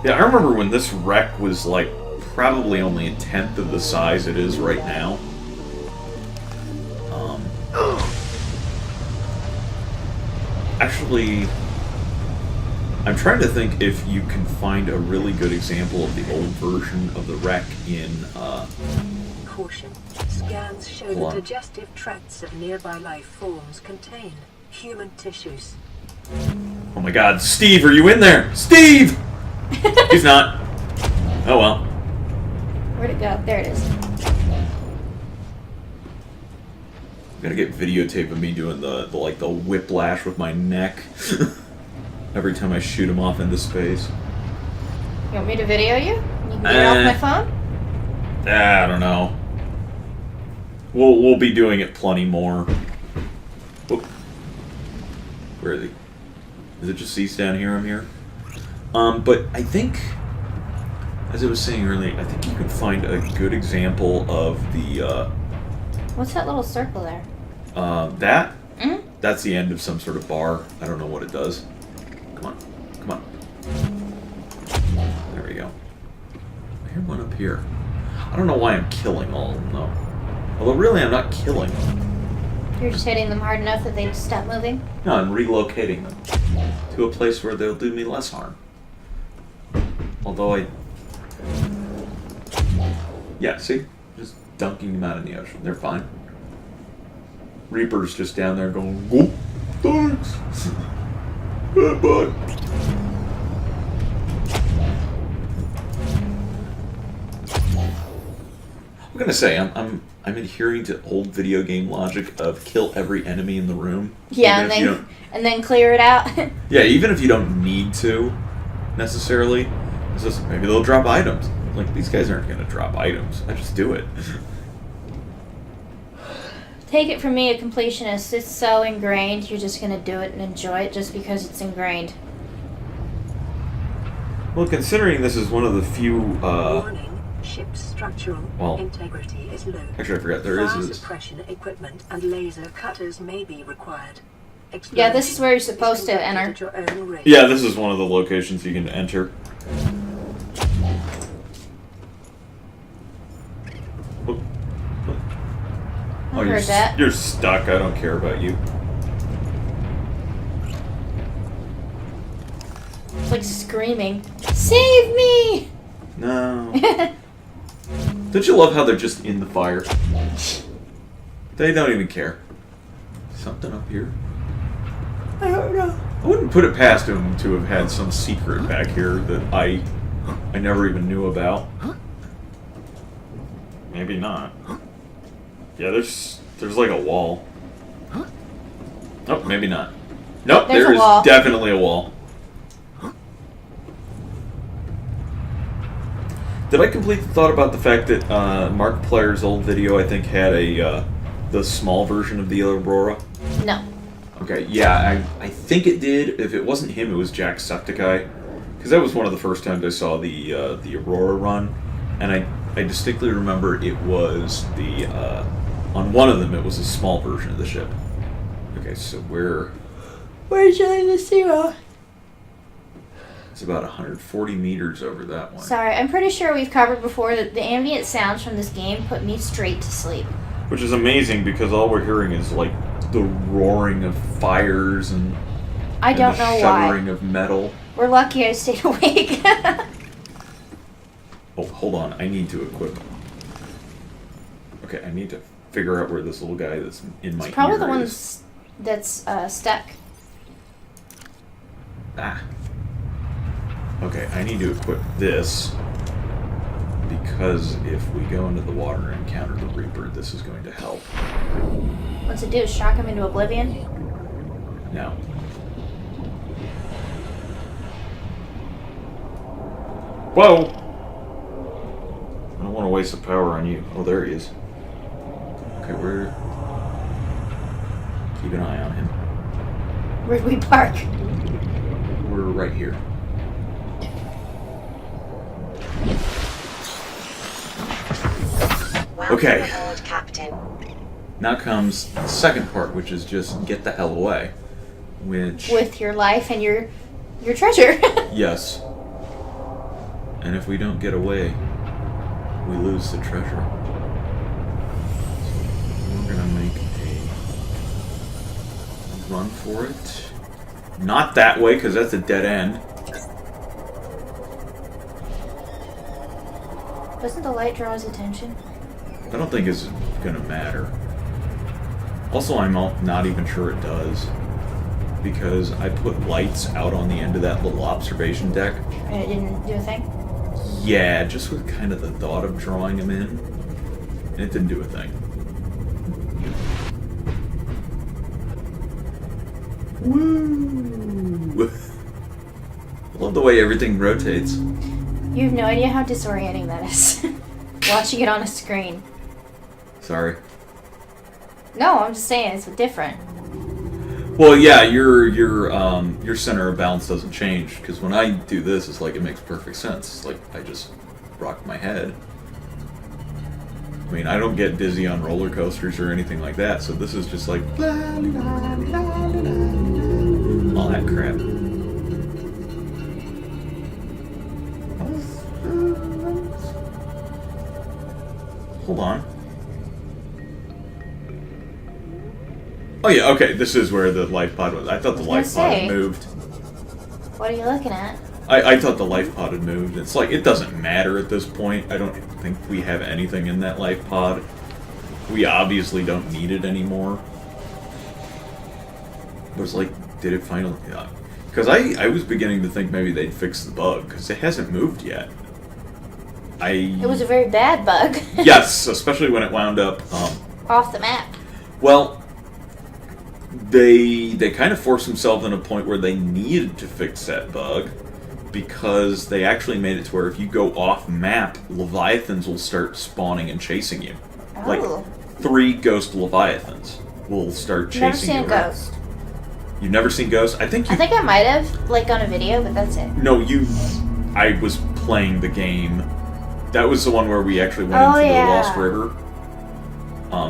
Yeah, I remember when this wreck was like probably only a tenth of the size it is right now. Actually, I'm trying to think if you can find a really good example of the old version of the wreck in, Caution. Scans show Hold the on. digestive tracts of nearby life forms contain human tissues. oh my god, Steve, are you in there? Steve! He's not. Oh well. Where'd it go? There it is. I'm gonna get videotape of me doing the whiplash with my neck every time I shoot him off into space. You want me to video you? You can get it off my phone? I don't know. We'll be doing it plenty more. Whoop. Where is he? Is it just Cease down here? I'm here. But I think, as I was saying earlier, I think you can find a good example of the What's that little circle there? that. Mm? That's the end of some sort of bar. I don't know what it does. Come on, come on. There we go. I hear one up here. I don't know why I'm killing all of them though. Although really, I'm not killing them. You're just hitting them hard enough that they stop moving? No, I'm relocating them to a place where they'll do me less harm. Although yeah, see? Just dunking them out in the ocean. They're fine. Reaper's just down there going, "Whoop, thanks. Bad bud." I'm gonna say I'm adhering to old video game logic of kill every enemy in the room. Yeah, Even if you don't- and then clear it out. yeah, even if you don't need to necessarily, it's just maybe they'll drop items. Like these guys aren't gonna drop items. I just do it. Take it from me, a completionist. It's so ingrained, you're just gonna do it and enjoy it just because it's ingrained. Well, considering this is one of the few, Warning: ship's structural well, integrity is low. actually I forgot there Fire is. suppression equipment and laser cutters may be required. Yeah, this is where you're Exploration supposed is to conducted enter. at your own risk. Yeah, this is one of the locations you can enter. I heard that. You're stuck. I don't care about you. It's like screaming, "Save me!" No. Don't you love how they're just in the fire? They don't even care. Something up here? I don't know. I wouldn't put it past him to have had some secret back here that I never even knew about. Maybe not. Yeah, there's like a wall. Oh, maybe not. Nope, There's there a is wall. definitely a wall. Did I complete the thought about the fact that Markiplier's old video, I think, had the small version of the Aurora? No. Okay, yeah, I think it did. If it wasn't him, it was Jacksepticeye. Because that was one of the first times I saw the Aurora Run. And I distinctly remember it was the on one of them it was a small version of the ship. Okay, so Where's the zero? it's about 140 meters over that one. Sorry, I'm pretty sure we've covered before that the ambient sounds from this game put me straight to sleep. Which is amazing because all we're hearing is like the roaring of fires and I don't the know shuddering why. of metal. We're lucky I stayed awake. Oh, hold on. I need to equip. Okay, I need to figure out where this little guy that's in my It's probably ear the one is. that's stuck. Ah. Okay, I need to equip this because if we go into the water and encounter the Reaper, this is going to help. What's it do? Shock him into oblivion? Now. Whoa! I don't want to waste the power on you. Oh, there he is. Okay, keep an eye on him. Where'd we park? We're right here. Okay. Welcome aboard, Captain. Now comes the second part, which is just get the hell away. Which... With your life and your treasure. Yes. And if we don't get away, we lose the treasure. So we're gonna make a run for it. Not that way, because that's a dead end. Doesn't the light draw his attention? I don't think it's gonna matter. Also, I'm not even sure it does. Because I put lights out on the end of that little observation deck. And it didn't do a thing? Yeah, just with kind of the thought of drawing him in. And it didn't do a thing. Woo! I love the way everything rotates. You have no idea how disorienting that is. Watching it on a screen. Sorry. No, I'm just saying it's different. Well, yeah, your center of balance doesn't change because when I do this, it's like it makes perfect sense. It's like I just rock my head. I mean, I don't get dizzy on roller coasters or anything like that, so this is just like blah, blah, blah, blah, all that crap. Hold on. Oh yeah, okay, this is where the life pod was. I thought the life pod had moved. What are you looking at? I thought the life pod had moved. It's like, it doesn't matter at this point. I don't think we have anything in that life pod. We obviously don't need it anymore. But it's like, did it finally... Because I was beginning to think maybe they'd fix the bug, because it hasn't moved yet. It was a very bad bug. Yes, especially when it wound up... Off the map. Well... They kind of forced themselves in a point where they needed to fix that bug because they actually made it to where if you go off map, leviathans will start spawning and chasing you. Oh. Like 3 ghost leviathans will start chasing you. Never seen a ghost. You've never seen ghosts? I think I might have, like on a video, but that's it. No, I was playing the game. That was the one where we actually went into the Lost River.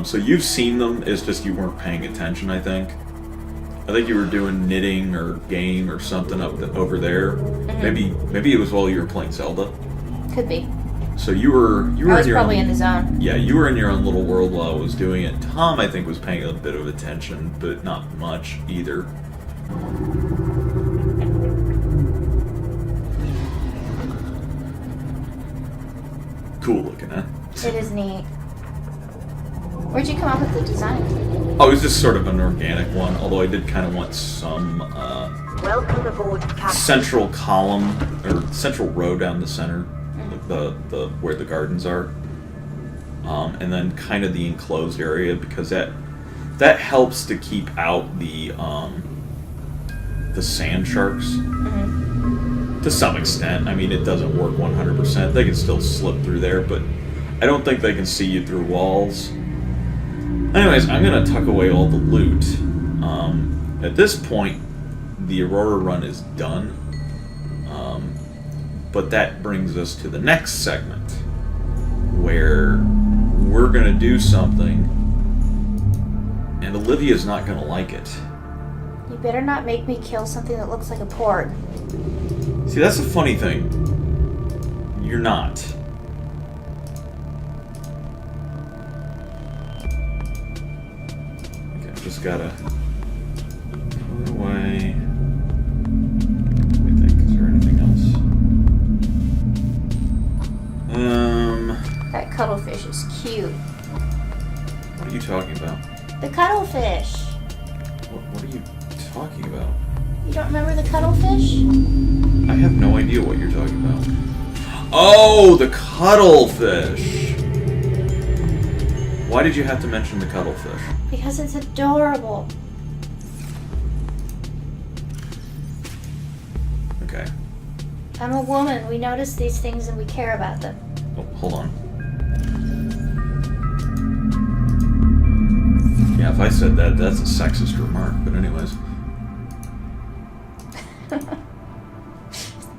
So you've seen them, it's just you weren't paying attention, I think. I think you were doing knitting or game or something over there. Mm-hmm. Maybe it was while you were playing Zelda. Could be. So you were I was probably in the zone. Yeah, you were in your own little world while I was doing it. Tom, I think, was paying a bit of attention, but not much either. Cool looking, huh? It is neat. Where'd you come up with the design? Oh, it was just sort of an organic one, although I did kind of want some Welcome aboard, Captain. central column or central row down the center, the where the gardens are, and then kind of the enclosed area because that helps to keep out the sand sharks to some extent. I mean, it doesn't work 100%. They can still slip through there, but I don't think they can see you through walls. Anyways, I'm going to tuck away all the loot. At this point, the Aurora Run is done. But that brings us to the next segment, where we're gonna do something, and Olivia's not gonna like it. You better not make me kill something that looks like a porg. See, that's the funny thing. You're not. Okay, I just gotta put away. Let me think, is there anything else? That cuttlefish is cute. What are you talking about? The cuttlefish. What are you talking about? You don't remember the cuttlefish? I have no idea what you're talking about. Oh, the cuttlefish! Why did you have to mention the cuttlefish? Because it's adorable. Okay. I'm a woman. We notice these things and we care about them. Oh, hold on. Yeah, if I said that, that's a sexist remark, but anyways.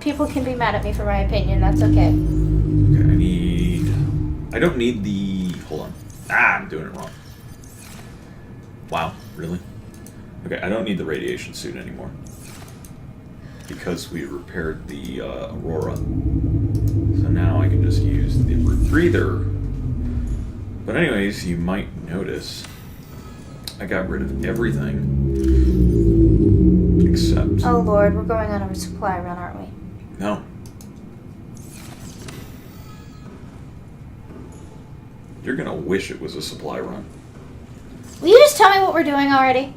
People can be mad at me for my opinion. That's okay. Okay, I don't need the... Hold on. I'm doing it wrong. Wow, really? Okay, I don't need the radiation suit anymore. Because we repaired the Aurora. So now I can just use the breather. But anyways, you might notice I got rid of everything except... Oh Lord, we're going on a supply run, aren't we? No. You're gonna wish it was a supply run. Will you just tell me what we're doing already?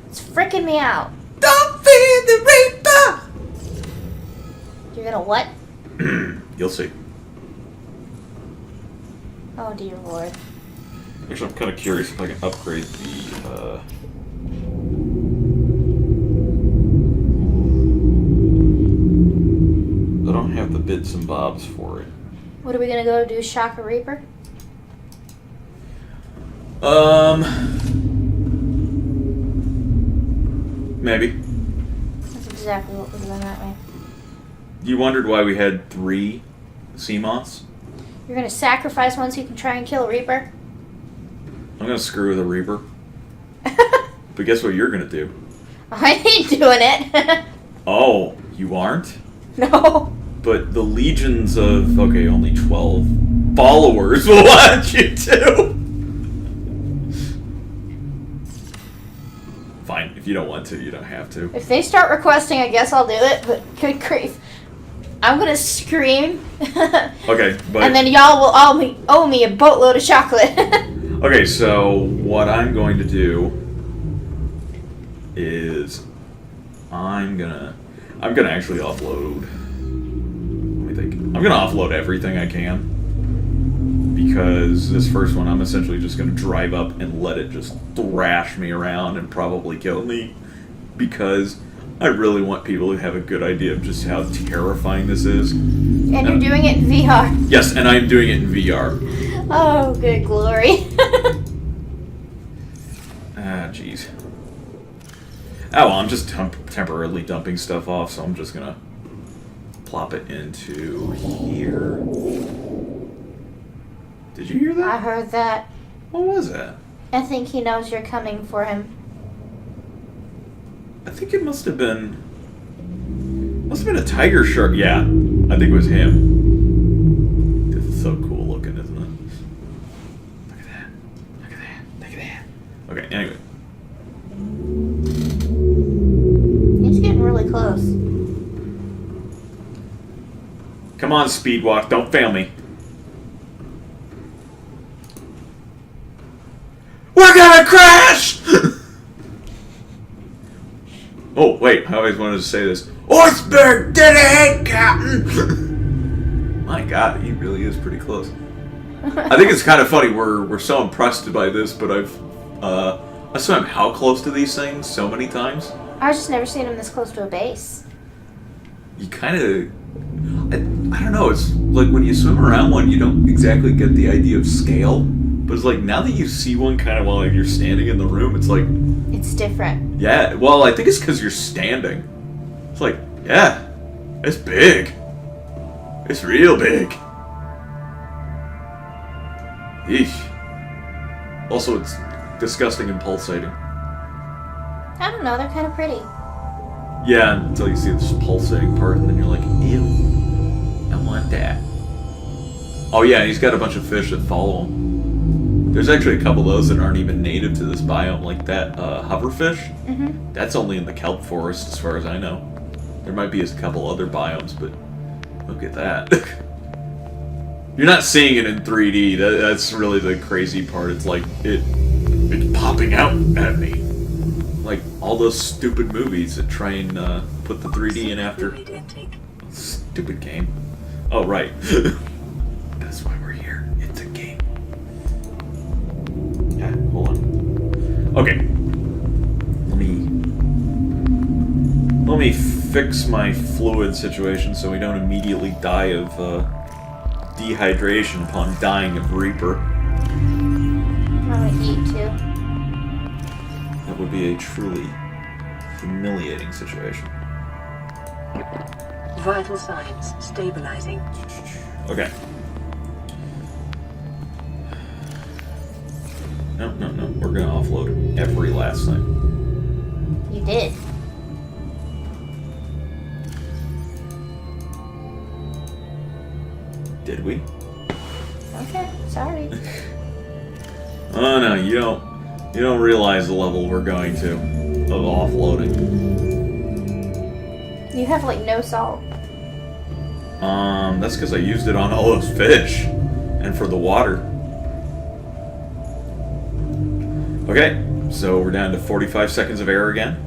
It's freaking me out. Don't feed the reaper! You're gonna what? You'll see. Oh dear Lord. Actually, I'm kind of curious if I can upgrade the, I don't have the bits and bobs for it. What are we gonna go do? Shock a Reaper? Maybe. That's exactly what we're doing that way. You wondered why we had 3 sea moths? You're gonna sacrifice one so you can try and kill a Reaper? I'm gonna screw with a reaper. But guess what you're gonna do? I ain't doing it. Oh, you aren't? No. But the legions of, okay, only 12 followers will let you do. Fine, if you don't want to, you don't have to. If they start requesting, I guess I'll do it, but good grief. I'm gonna scream. Okay, but... And then y'all will all owe me a boatload of chocolate. Okay, so what I'm going to do is I'm gonna actually offload. Let me think. I'm gonna offload everything I can because this first one I'm essentially just gonna drive up and let it just thrash me around and probably kill me because I really want people to have a good idea of just how terrifying this is. And you're doing it in VR. Yes, and I'm doing it in VR. Oh, good glory. Jeez. Oh, well, I'm just temporarily dumping stuff off, so I'm just gonna plop it into here. Did you hear that? I heard that. What was that? I think he knows you're coming for him. I think it must have been a tiger shark. Yeah, I think it was him. This is so cool looking, isn't it? Look at that. Look at that. Look at that. Okay, anyway. He's getting really close. Come on, Speedwalk, don't fail me. We're gonna crash! Oh, wait, I always wanted to say this. Iceberg dead ahead, Captain! My God, he really is pretty close. I think it's kind of funny, we're so impressed by this, but I swam how close to these things so many times. I've just never seen him this close to a base. You kind of... I don't know, it's like when you swim around one, you don't exactly get the idea of scale. But it's like, now that you see one kind of while you're standing in the room, it's like... It's different. Yeah, well, I think it's because you're standing. It's like, yeah, it's big. It's real big. Eesh. Also, it's disgusting and pulsating. I don't know, they're kind of pretty. Yeah, until you see this pulsating part, and then you're like, ew, I want that. Oh yeah, he's got a bunch of fish that follow him. There's actually a couple of those that aren't even native to this biome, like that hoverfish. Mm-hmm. That's only in the kelp forest, as far as I know. There might be a couple other biomes, but look at that. You're not seeing it in 3D. That's really the crazy part. It's like it's popping out at me. Like all those stupid movies that try and put the 3D in after. Stupid game. Oh right. That's why we're here. It's a game. Yeah, hold on. Okay. Let me fix my fluid situation so we don't immediately die of dehydration upon dying of Reaper. I'm gonna eat too. That would be a truly humiliating situation. Vital signs stabilizing. Okay. No. We're gonna offload every last thing. You did. Did we? Okay, sorry. Oh no, you don't realize the level we're going to of offloading. You have like no salt. That's because I used it on all those fish and for the water. Okay, so we're down to 45 seconds of air again.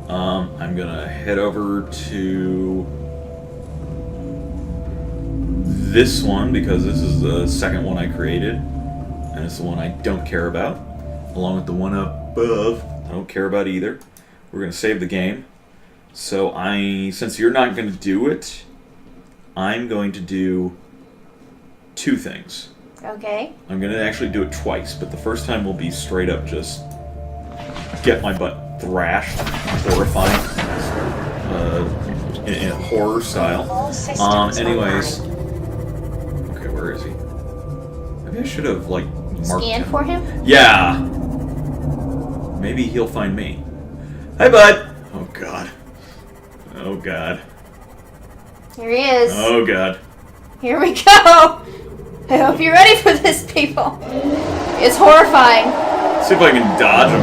I'm gonna head over to this one because this is the second one I created, and it's the one I don't care about, along with the one above. I don't care about either. We're gonna save the game. So since you're not gonna do it, I'm going to do two things. Okay. I'm gonna actually do it twice, but the first time will be straight up just get my butt thrashed, horrifying, in a horror style. Anyways. Okay, where is he? Maybe I should have, like, marked Scan him. for him? Yeah! Maybe he'll find me. Hi, bud! Oh, God. Oh, God. Here he is. Oh, God. Here we go. I hope you're ready for this, people. It's horrifying. See if I can dodge him.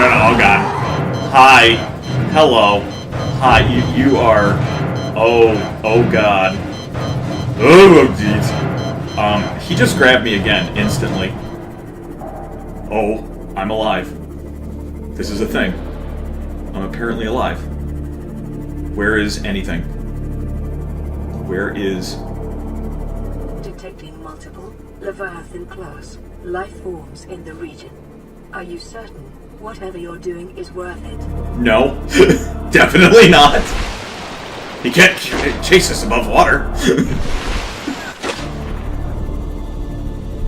Oh, God. Hi. Hello. Hi, you are... Oh, God. Oh, jeez. He just grabbed me again, instantly. Oh, I'm alive. This is a thing. I'm apparently alive. Where is anything? Where is... Detecting multiple leviathan class life forms in the region. Are you certain whatever you're doing is worth it? No. Definitely not. He can't chase us above water.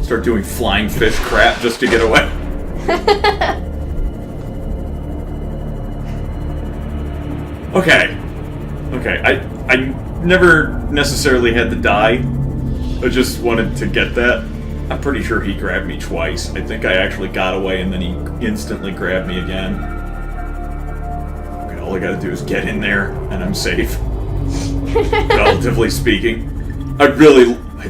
Start doing flying fish crap just to get away. Okay. I never necessarily had to die. I just wanted to get that. I'm pretty sure he grabbed me twice. I think I actually got away and then he instantly grabbed me again. Okay, all I gotta do is get in there and I'm safe. Relatively speaking. I'd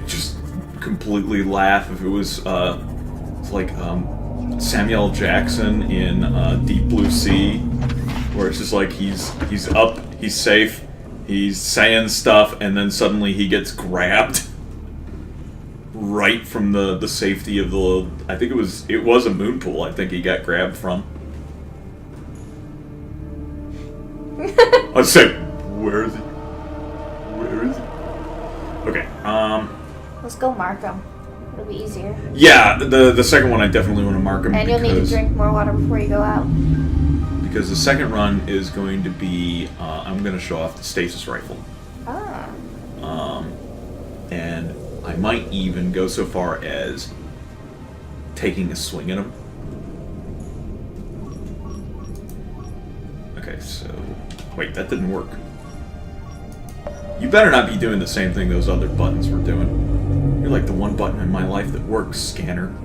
just completely laugh if it was, it's like, Samuel Jackson in Deep Blue Sea, where it's just like he's up, he's safe, he's saying stuff, and then suddenly he gets grabbed right from the safety of the... I think it was a moon pool. I think he got grabbed from. I said, where is he? Where is he? Okay. Let's go mark him. It'll be easier. Yeah, the second one I definitely want to mark him. And you'll need to drink more water before you go out. Because the second run is going to be, I'm going to show off the stasis rifle. Ah. And I might even go so far as taking a swing at him. Okay, so... Wait, that didn't work. You better not be doing the same thing those other buttons were doing. You're like the one button in my life that works, scanner.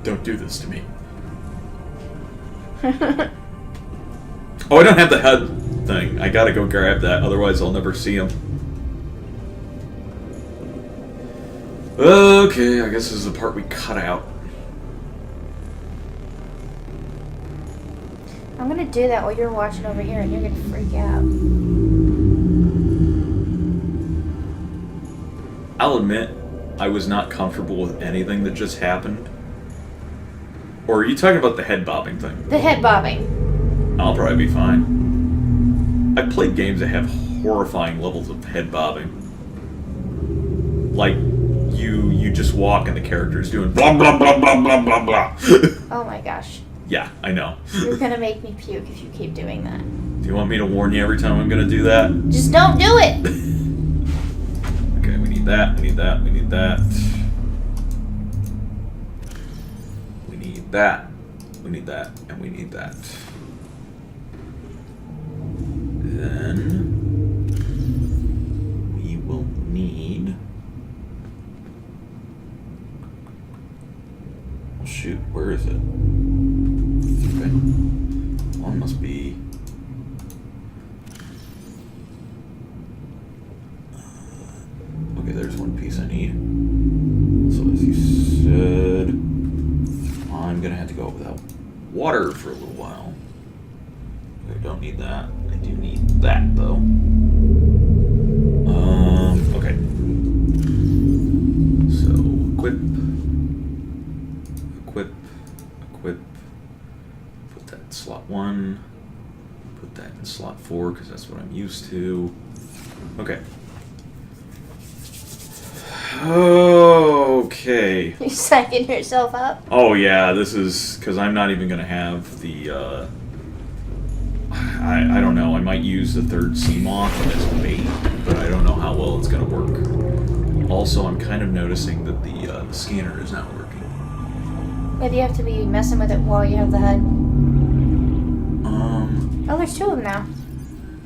Don't do this to me. Oh, I don't have the HUD thing. I gotta go grab that, otherwise I'll never see him. Okay, I guess this is the part we cut out. I'm gonna do that while you're watching over here and you're gonna freak out. I'll admit, I was not comfortable with anything that just happened. Or are you talking about the head bobbing thing? The head bobbing. I'll probably be fine. I've played games that have horrifying levels of head bobbing. Like, you just walk and the character's doing blah blah blah blah blah blah blah. Oh my gosh. Yeah, I know. You're gonna make me puke if you keep doing that. Do you want me to warn you every time I'm gonna do that? Just don't do it! Okay, we need that, we need that, we need that. We need that, we need that, and we need that. Then we will need... Oh shoot, where is it? Okay. One must be... Okay, there's one piece I need. So as you said, I'm gonna have to go without water for a little while. I don't need that. I do need that though. Okay. So equip, equip, equip. Put that in slot 1. Put that in slot 4 because that's what I'm used to. Okay. Okay. You psyching yourself up? Oh yeah, this is because I'm not even gonna have the. I don't know. I might use the third sea moth as bait, but I don't know how well it's gonna work. Also, I'm kind of noticing that the scanner is not working. Maybe you have to be messing with it while you have the HUD. Oh, there's 2 of them now.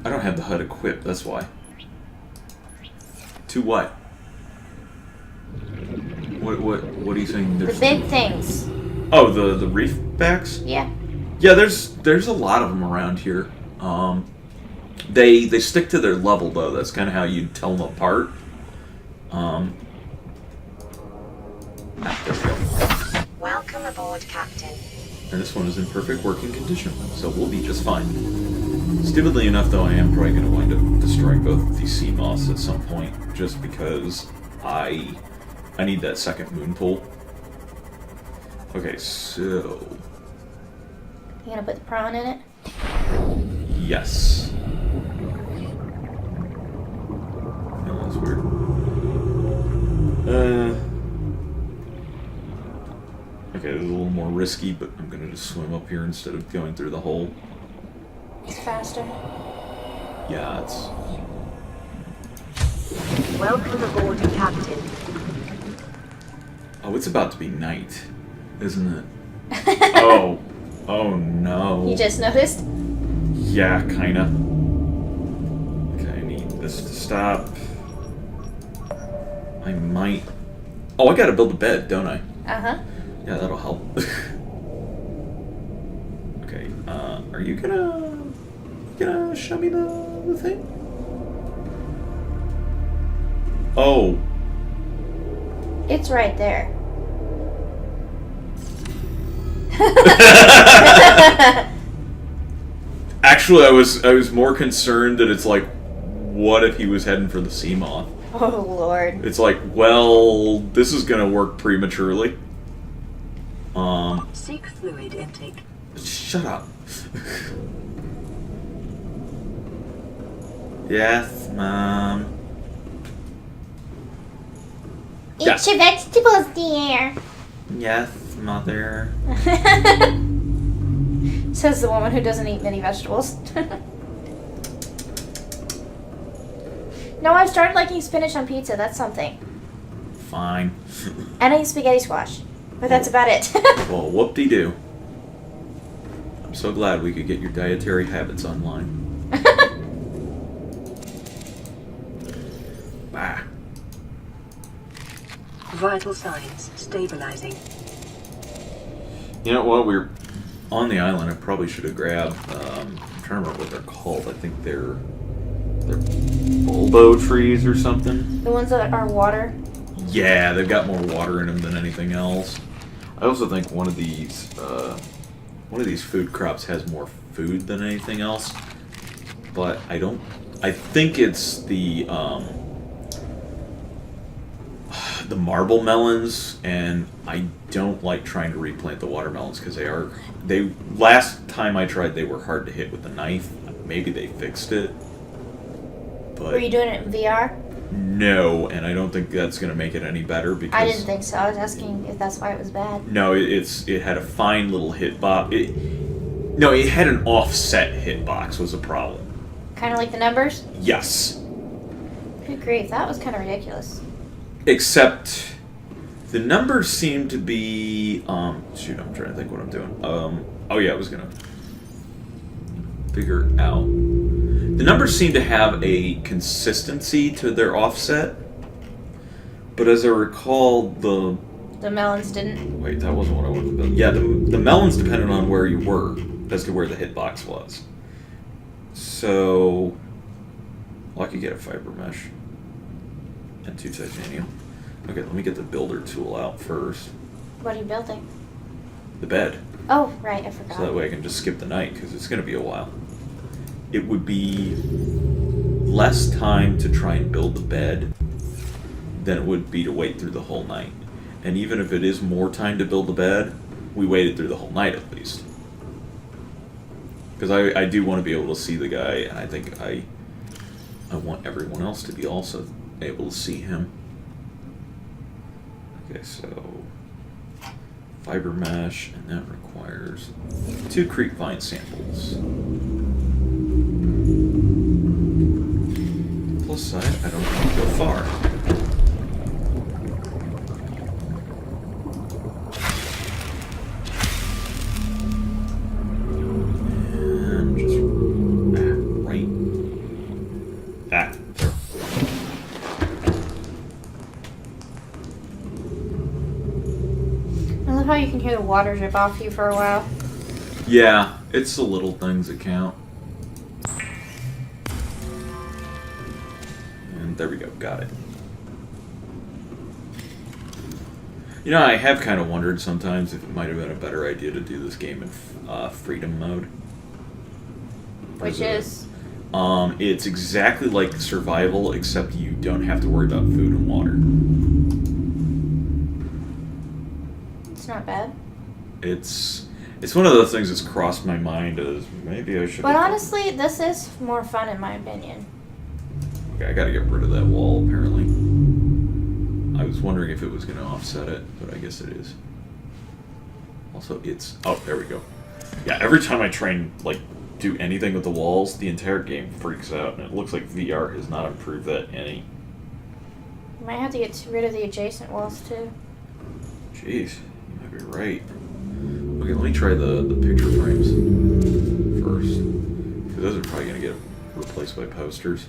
I don't have the HUD equipped. That's why. To what? What are you saying? The big things. Oh, the reef backs? Yeah. Yeah, there's a lot of them around here. They stick to their level though. That's kind of how you tell them apart. There we go. Welcome aboard, Captain. And this one is in perfect working condition, so we'll be just fine. Stupidly enough, though, I am probably going to wind up destroying both of these sea moths at some point, just because I need that second moon pool. Okay, so... You gonna put the prawn in it? Yes. Oh, that's weird. Okay, this is a little more risky, but I'm gonna just swim up here instead of going through the hole. It's faster. Yeah, it's... Welcome aboard, Captain. Oh, it's about to be night, isn't it? Oh no. You just noticed? Yeah, kinda. Okay, I need this to stop. I might... Oh, I gotta build a bed, don't I? Uh-huh. Yeah, that'll help. Okay, are you gonna show me the thing? Oh. It's right there. Actually, I was more concerned that it's like, what if he was heading for the sea moth? Oh, Lord. It's like, well, this is gonna work prematurely. Seek fluid intake. Shut up. Yes, Mom. Eat Yeah. your vegetables, dear. Yes, Mother. Says the woman who doesn't eat many vegetables. No, I've started liking spinach on pizza. That's something. Fine. And I eat spaghetti squash. But that's about it. Well, whoop-de-doo. I'm so glad we could get your dietary habits online. Vital signs stabilizing. You know, while we're on the island, I probably should have grabbed. I'm trying to remember what they're called. I think they're bulbo trees or something. The ones that are water. Yeah, they've got more water in them than anything else. I also think one of these food crops has more food than anything else. But I think it's the marble melons, and I don't like trying to replant the watermelons because last time I tried, they were hard to hit with a knife. Maybe they fixed it. But Were you doing it in VR? no, and I don't think that's going to make it any better because I didn't think so. I was asking if that's why it was bad. no, it had a fine little hitbox. It had an offset hitbox was a problem. Kind of like the numbers? Yes. Good grief, that was kind of ridiculous. Except the numbers seem to be shoot, I'm trying to think what I'm doing. I was gonna figure out. The numbers seem to have a consistency to their offset, but as I recall, the melons didn't. wait, that wasn't what I wanted to build. Yeah, the melons depended on where you were as to where the hitbox was. So, well, I could get a fiber mesh and 2 titanium. Okay, let me get the builder tool out first. What are you building? The bed. Oh, right, I forgot. So that way I can just skip the night, because it's going to be a while. It would be less time to try and build the bed than it would be to wait through the whole night. And even if it is more time to build the bed, we waited through the whole night at least. Because I do want to be able to see the guy, and I think I want everyone else to be also able to see him. Okay, so fiber mesh, and that requires 2 creep vine samples. Plus side, I don't have to go far. And just right. There. I love how you can hear the water drip off you for a while. Yeah, it's the little things that count. And there we go, got it. You know, I have kind of wondered sometimes if it might have been a better idea to do this game in freedom mode. Which is? It's exactly like survival, except you don't have to worry about food and water. It's not bad. It's one of those things that's crossed my mind as maybe I should. But honestly, this is more fun in my opinion. Okay, I gotta get rid of that wall, apparently. I was wondering if it was gonna offset it, but I guess it is. Also, it's... oh, there we go. Yeah, every time I try and, do anything with the walls, the entire game freaks out, and it looks like VR has not improved that any. You might have to get rid of the adjacent walls, too. Jeez, you might be right. Okay, let me try the picture frames first. Because those are probably going to get replaced by posters.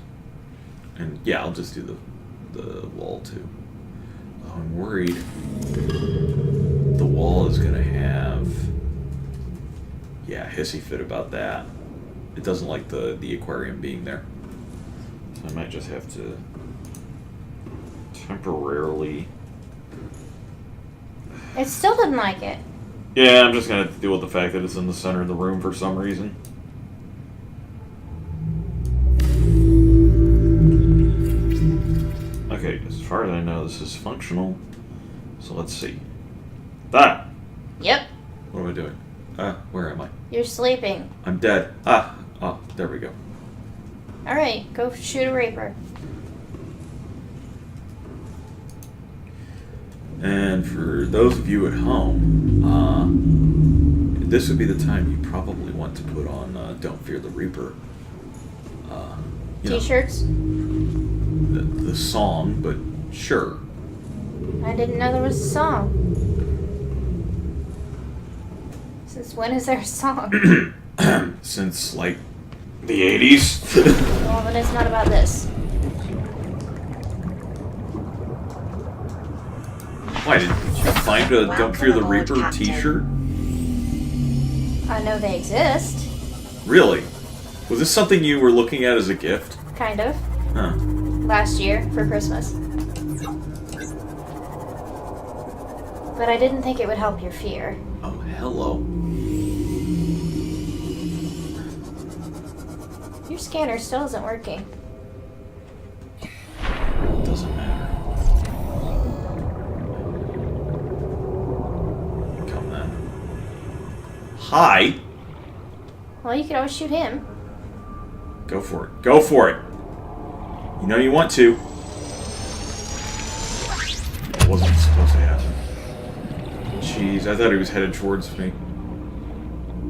And yeah, I'll just do the wall too. Oh, I'm worried the wall is going to have... yeah, hissy fit about that. It doesn't like the aquarium being there. So I might just have to temporarily... It still didn't like it. yeah, I'm just going to have to deal with the fact that it's in the center of the room for some reason. Okay, as far as I know, this is functional. So let's see. That! Yep. What am I doing? Where am I? You're sleeping. I'm dead. Oh, there we go. Alright, go shoot a Reaper. And for those of you at home, this would be the time you probably want to put on Don't Fear the Reaper. T-shirts? The song, but sure. I didn't know there was a song. Since when is there a song? Since, the 80s. Well, then it's not about this. Why, did you find a Don't Fear the Reaper t-shirt? I know they exist. Really? Was this something you were looking at as a gift? Kind of. Huh. Last year for Christmas. But I didn't think it would help your fear. Oh, hello. Your scanner still isn't working. Doesn't matter. Come then. Hi! Well, you could always shoot him. Go for it. Go for it! You know you want to. It wasn't supposed to happen. Jeez, I thought he was headed towards me.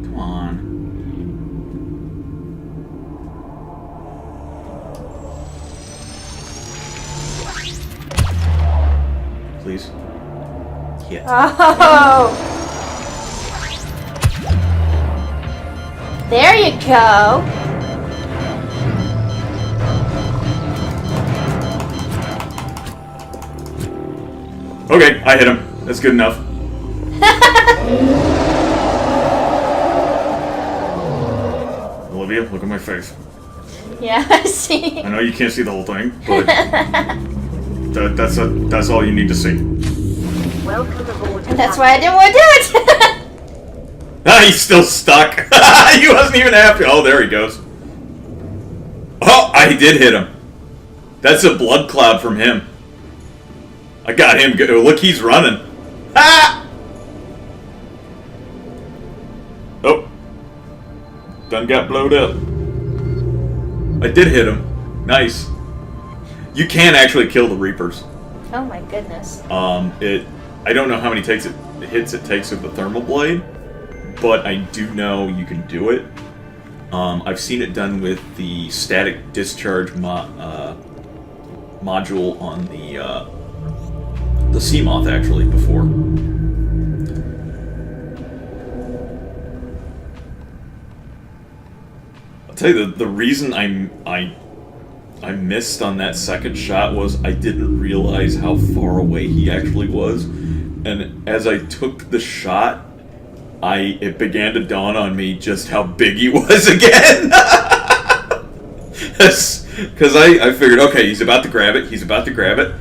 Come on. Please. Yeah. Oh! There you go! Okay, I hit him. That's good enough. Olivia, look at my face. Yeah, I see. I know you can't see the whole thing, but that's all you need to see. Welcome aboard. And that's why I didn't want to do it! Ah, he's still stuck. He wasn't even after. Oh, there he goes. Oh, I did hit him. That's a blood cloud from him. I got him. Look, he's running. Ah! Oh. Done got blowed up. I did hit him. Nice. You can actually kill the Reapers. Oh my goodness. I don't know how many hits it takes with the thermal blade, but I do know you can do it. I've seen it done with the static discharge module on the Seamoth actually before. I'll tell you the reason I missed on that second shot was I didn't realize how far away he actually was, and as I took the shot, it began to dawn on me just how big he was again. Because I figured, okay, he's about to grab it. He's about to grab it.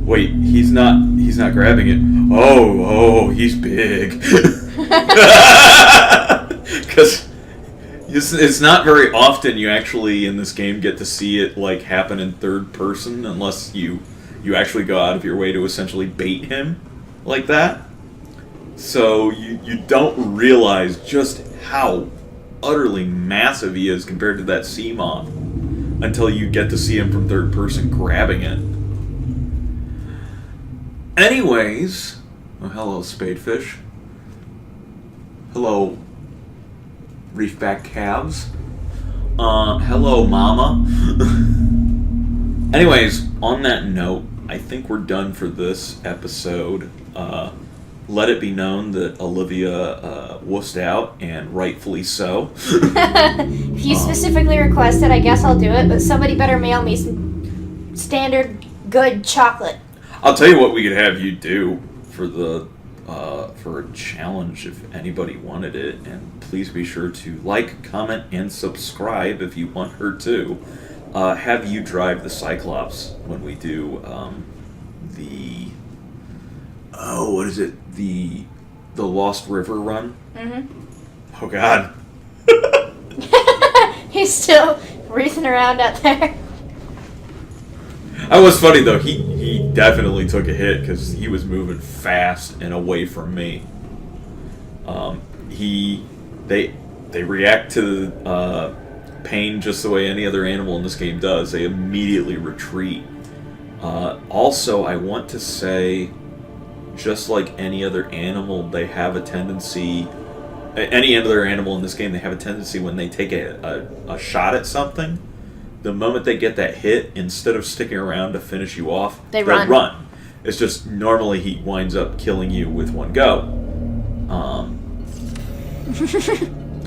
Wait, he's not grabbing it. Oh, he's big. Because it's not very often you actually in this game get to see it like happen in third person, unless you actually go out of your way to essentially bait him like that. So you don't realize just how utterly massive he is compared to that Seamoth until you get to see him from third person grabbing it. Anyways, oh, hello spadefish. Hello reefback calves. Hello mama. Anyways, on that note, I think we're done for this episode. Let it be known that Olivia wussed out, and rightfully so. If you specifically requested, I guess I'll do it, but somebody better mail me some standard good chocolate. I'll tell you what we could have you do for for a challenge if anybody wanted it, and please be sure to like, comment, and subscribe if you want her to. Have you drive the Cyclops when we do what is it? The Lost River run? Mm-hmm. Oh God. He's still wreathing around out there. That was funny though. He definitely took a hit because he was moving fast and away from me. They react to pain just the way any other animal in this game does. They immediately retreat. Also, I want to say, just like any other animal, they have a tendency. Any other animal in this game, they have a tendency when they take a shot at something. The moment they get that hit, instead of sticking around to finish you off, they run. It's just normally he winds up killing you with one go.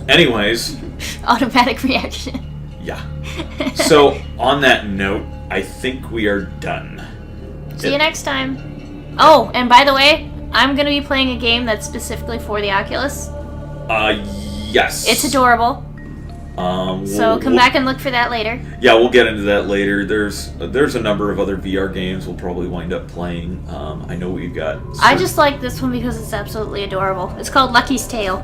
Anyways. Automatic reaction. Yeah. So, on that note, I think we are done. See you next time. Oh, and by the way, I'm gonna be playing a game that's specifically for the Oculus. Yes. It's adorable. So come back and look for that later. Yeah, we'll get into that later. There's a number of other VR games we'll probably wind up playing. I know we've got. I just like this one because it's absolutely adorable. It's called Lucky's Tale.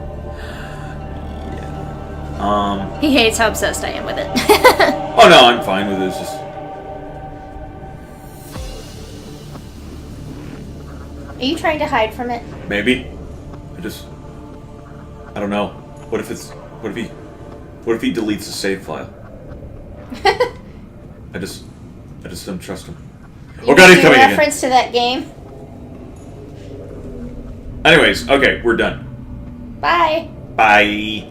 Yeah. He hates how obsessed I am with it. Oh no, I'm fine with it. It's just. Are you trying to hide from it? Maybe. I don't know. What if he deletes the save file? I just don't trust him. Oh god, he's coming again. Reference to that game. Anyways, okay, we're done. Bye. Bye.